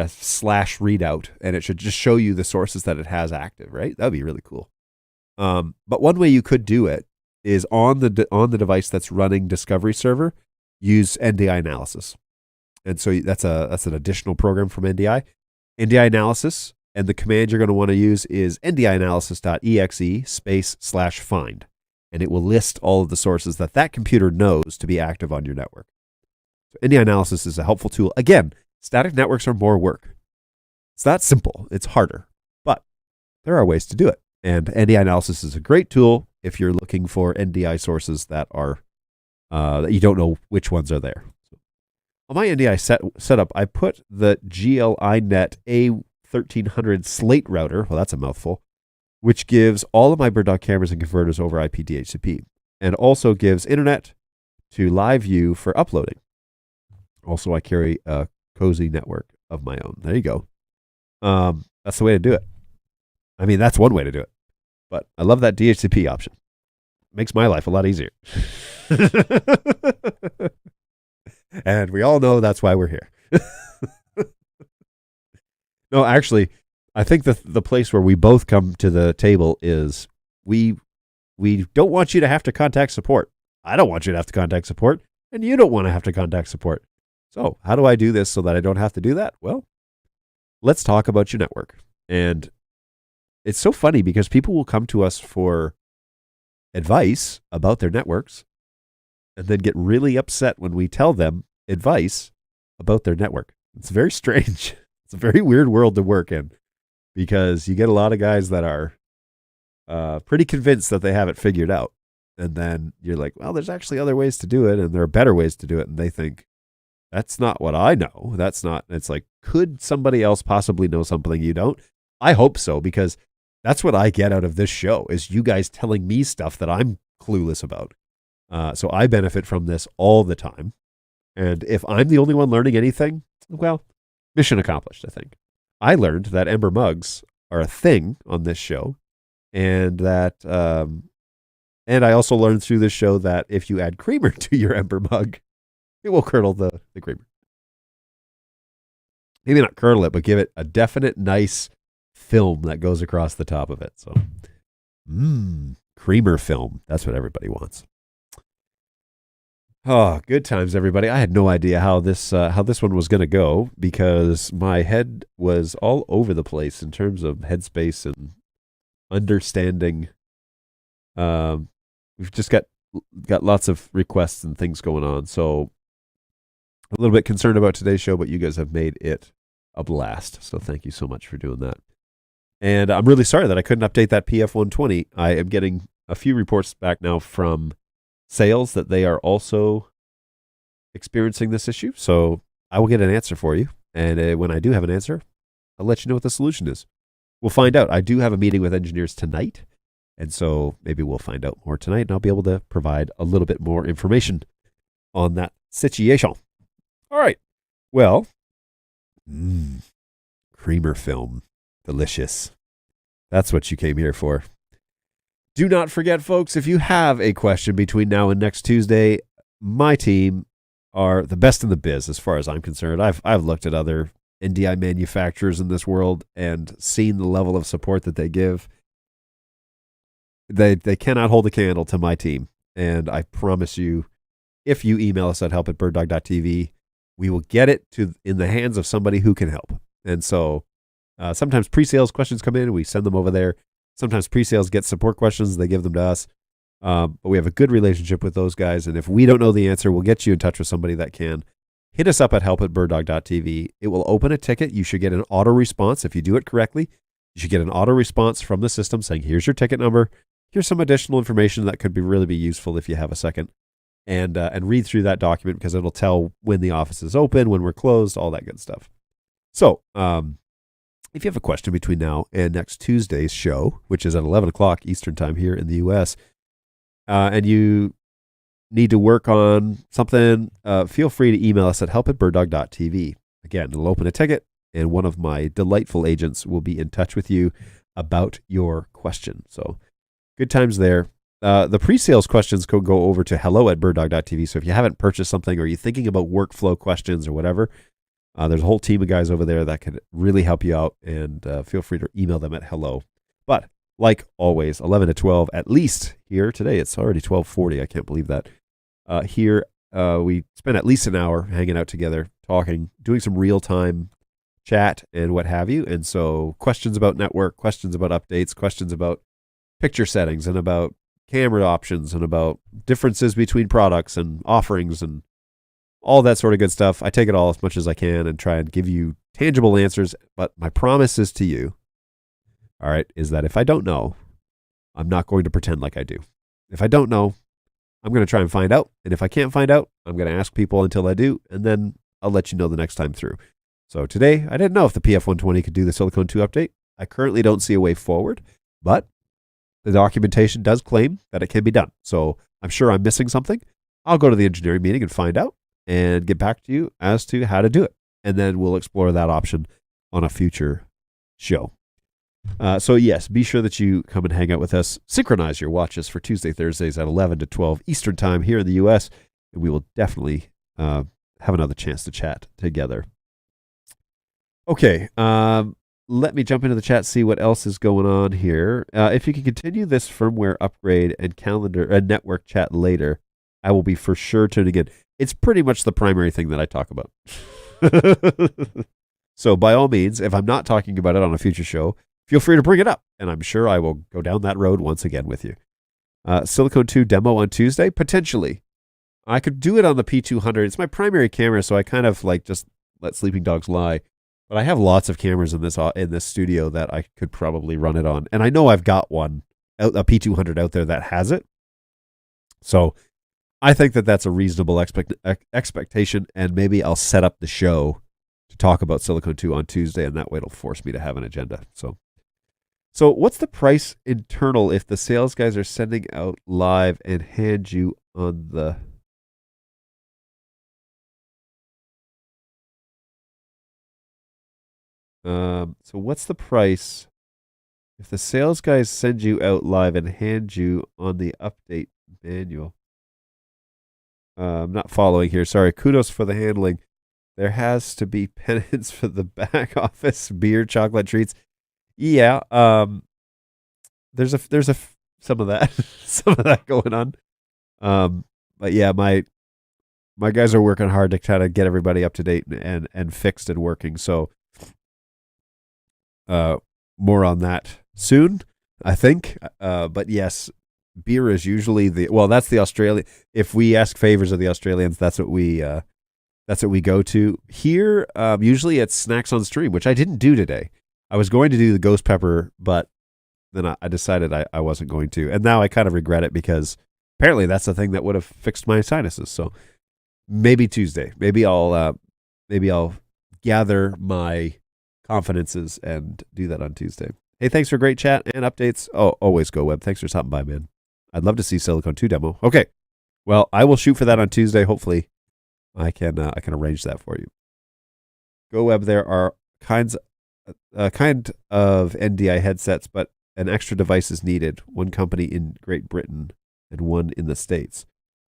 slash readout, and it should just show you the sources that it has active, right? That'd be really cool. But one way you could do it is on the device that's running Discovery Server, use NDI analysis. And so that's an additional program from NDI. NDI analysis, and the command you're going to want to use is ndianalysis.exe /find. And it will list all of the sources that computer knows to be active on your network. So NDI analysis is a helpful tool. Again, static networks are more work. It's not simple. It's harder. But there are ways to do it. And NDI analysis is a great tool if you're looking for NDI sources that are that you don't know which ones are there. So on my NDI setup, I put the GLINet A1300 Slate router. Well, that's a mouthful. Which gives all of my BirdDog cameras and converters over IP DHCP, and also gives internet to live view for uploading. Also, I carry a cozy network of my own. There you go. That's the way to do it. I mean, that's one way to do it. But I love that DHCP option. It makes my life a lot easier. And we all know that's why we're here. No, actually, I think the place where we both come to the table is we don't want you to have to contact support. I don't want you to have to contact support, and you don't want to have to contact support. So how do I do this so that I don't have to do that? Well, let's talk about your network. And it's so funny because people will come to us for advice about their networks and then get really upset when we tell them advice about their network. It's very strange. It's a very weird world to work in. Because you get a lot of guys that are pretty convinced that they have it figured out. And then you're like, well, there's actually other ways to do it, and there are better ways to do it. And they think, that's not what I know. That's not. It's like, could somebody else possibly know something you don't? I hope so, because That's what I get out of this show, is you guys telling me stuff that I'm clueless about. So I benefit from this all the time. And if I'm the only one learning anything, well, mission accomplished, I think. I learned that Ember mugs are a thing on this show, and that, and I also learned through this show that if you add creamer to your Ember mug, it will curdle the creamer. Maybe not curdle it, but give it a definite nice film that goes across the top of it. So, creamer film. That's what everybody wants. Oh, good times, everybody. I had no idea how this one was going to go, because my head was all over the place in terms of headspace and understanding. We've just got lots of requests and things going on, so a little bit concerned about today's show, but you guys have made it a blast. So thank you so much for doing that. And I'm really sorry that I couldn't update that PF120. I am getting a few reports back now from sales that they are also experiencing this issue. So I will get an answer for you. And when I do have an answer, I'll let you know what the solution is. We'll find out. I do have a meeting with engineers tonight. And so maybe we'll find out more tonight, and I'll be able to provide a little bit more information on that situation. All right. Well, creamer film. Delicious. That's what you came here for. Do not forget, folks, if you have a question between now and next Tuesday, my team are the best in the biz as far as I'm concerned. I've looked at other NDI manufacturers in this world and seen the level of support that they give. They cannot hold a candle to my team. And I promise you, if you email us at help@birddog.tv, we will get it in the hands of somebody who can help. And so sometimes pre-sales questions come in and we send them over there. Sometimes pre-sales get support questions. They give them to us. But we have a good relationship with those guys. And if we don't know the answer, we'll get you in touch with somebody that can. Hit us up at help@birddog.tv. It will open a ticket. You should get an auto response. If you do it correctly, you should get an auto response from the system saying, here's your ticket number. Here's some additional information that could really be useful if you have a second. And read through that document, because it'll tell when the office is open, when we're closed, all that good stuff. So, if you have a question between now and next Tuesday's show, which is at 11 o'clock Eastern time here in the U.S., and you need to work on something, feel free to email us at help@birddog.tv. Again, it'll open a ticket, and one of my delightful agents will be in touch with you about your question. So good times there. The pre-sales questions could go over to hello@birddog.tv. So if you haven't purchased something, or you're thinking about workflow questions or whatever, there's a whole team of guys over there that could really help you out, and feel free to email them at hello. But like always, 11 to 12 at least here today. It's already 12:40. I can't believe that. Here we spend at least an hour hanging out together, talking, doing some real-time chat and what have you. And so questions about network, questions about updates, questions about picture settings, and about camera options, and about differences between products and offerings and all that sort of good stuff. I take it all as much as I can and try and give you tangible answers. But my promise is to you, all right, is that if I don't know, I'm not going to pretend like I do. If I don't know, I'm going to try and find out. And if I can't find out, I'm going to ask people until I do, and then I'll let you know the next time through. So today, I didn't know if the PF120 could do the Silicon 2 update. I currently don't see a way forward, but the documentation does claim that it can be done. So I'm sure I'm missing something. I'll go to the engineering meeting and find out, and get back to you as to how to do it. And then we'll explore that option on a future show. So yes, be sure that you come and hang out with us. Synchronize your watches for Tuesday, Thursdays at 11 to 12 Eastern time here in the U.S. And we will definitely have another chance to chat together. Okay, let me jump into the chat, see what else is going on here. If you can continue this firmware upgrade and calendar and network chat later, I will be for sure tuning in. It's pretty much the primary thing that I talk about. So by all means, if I'm not talking about it on a future show, feel free to bring it up, and I'm sure I will go down that road once again with you. Silicon 2 demo on Tuesday? Potentially. I could do it on the P200. It's my primary camera, so I kind of like just let sleeping dogs lie. But I have lots of cameras in this studio that I could probably run it on. And I know I've got one, a P200 out there that has it. So I think that that's a reasonable expectation, and maybe I'll set up the show to talk about Silicon 2 on Tuesday, and that way it'll force me to have an agenda. So So what's the price internal if the sales guys are sending out live and hand you on the... So what's the price if the sales guys send you out live and hand you on the update manual? I'm not following here. Sorry. Kudos for the handling. There has to be penance for the back office, beer, chocolate treats. Yeah. There's some of that, some of that going on. But yeah, my guys are working hard to try to get everybody up to date and fixed and working. So, more on that soon, I think. But yes, beer is usually that's the Australian. If we ask favors of the Australians, that's what we go to. Here, usually it's snacks on stream, which I didn't do today. I was going to do the ghost pepper, but then I decided I wasn't going to. And now I kind of regret it because apparently that's the thing that would have fixed my sinuses. So maybe Tuesday. Maybe I'll gather my confidences and do that on Tuesday. Hey, thanks for great chat and updates. Oh, always Go Web. Thanks for stopping by, man. I'd love to see Silicon 2 demo. Okay. Well, I will shoot for that on Tuesday. Hopefully I can arrange that for you. Go Web, there are kind of NDI headsets, but an extra device is needed. One company in Great Britain and one in the States.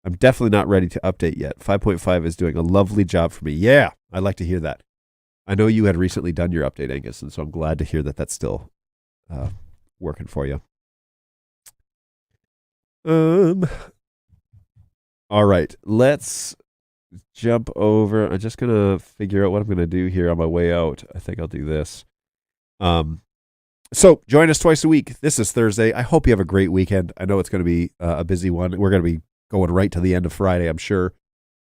I'm definitely not ready to update yet. 5.5 is doing a lovely job for me. Yeah, I'd like to hear that. I know you had recently done your update, Angus, and so I'm glad to hear that that's still working for you. All right, let's jump over. I'm just going to figure out what I'm going to do here on my way out. I think I'll do this. So join us twice a week. This is Thursday. I hope you have a great weekend. I know it's going to be a busy one. We're going to be going right to the end of Friday, I'm sure,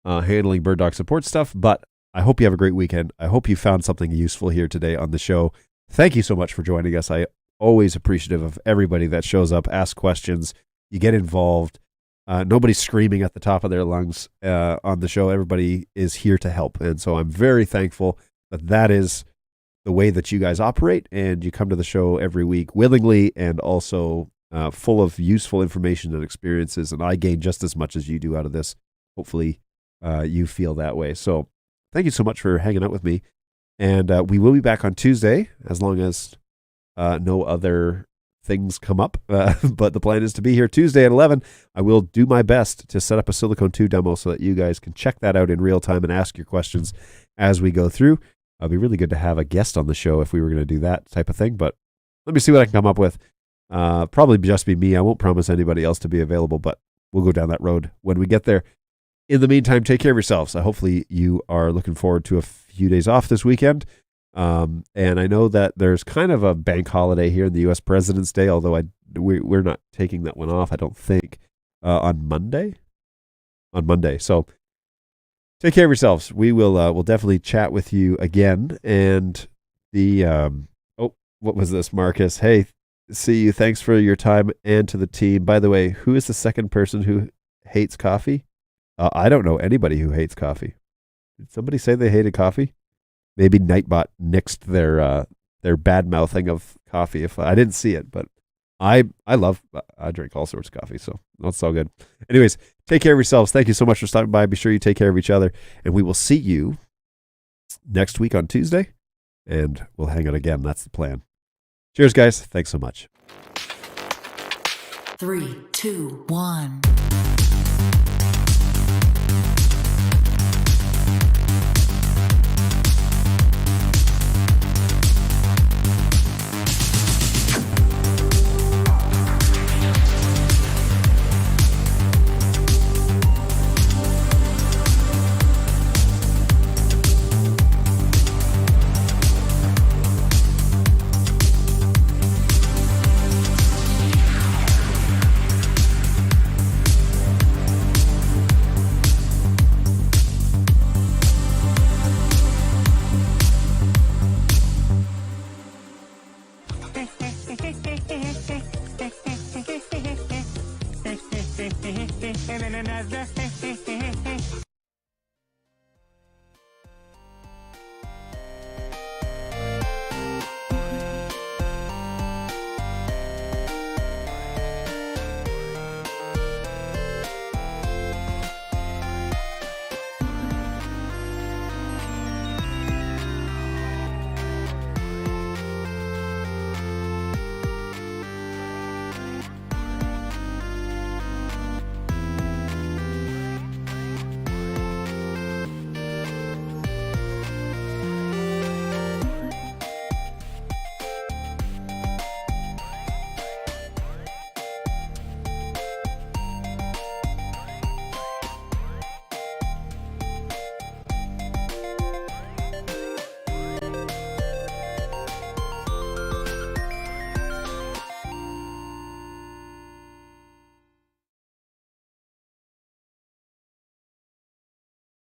handling Bird Dog support stuff, but I hope you have a great weekend. I hope you found something useful here today on the show. Thank you so much for joining us. I always appreciative of everybody that shows up, asks questions, you get involved. Nobody's screaming at the top of their lungs on the show. Everybody is here to help. And so I'm very thankful that is the way that you guys operate, and you come to the show every week willingly and also full of useful information and experiences. And I gain just as much as you do out of this. Hopefully you feel that way. So thank you so much for hanging out with me. And we will be back on Tuesday as long as no other things come up. But the plan is to be here Tuesday at 11. I will do my best to set up a Silicon 2 demo so that you guys can check that out in real time and ask your questions as we go through. It'd be really good to have a guest on the show if we were going to do that type of thing. But let me see what I can come up with. Probably just be me. I won't promise anybody else to be available, but we'll go down that road when we get there. In the meantime, take care of yourselves. Hopefully you are looking forward to a few days off this weekend. And I know that there's kind of a bank holiday here in the U.S. President's Day, although we're not taking that one off, I don't think, on Monday. So take care of yourselves. We will we'll definitely chat with you again. And what was this, Marcus? Hey, see you. Thanks for your time and to the team. By the way, who is the second person who hates coffee? I don't know anybody who hates coffee. Did somebody say they hated coffee? Maybe Nightbot nixed their bad mouthing of coffee. If I didn't see it, but I drink all sorts of coffee, so that's all good. Anyways, take care of yourselves. Thank you so much for stopping by. Be sure you take care of each other, and we will see you next week on Tuesday, and we'll hang out again. That's the plan. Cheers, guys. Thanks so much.
3, 2, 1.
And then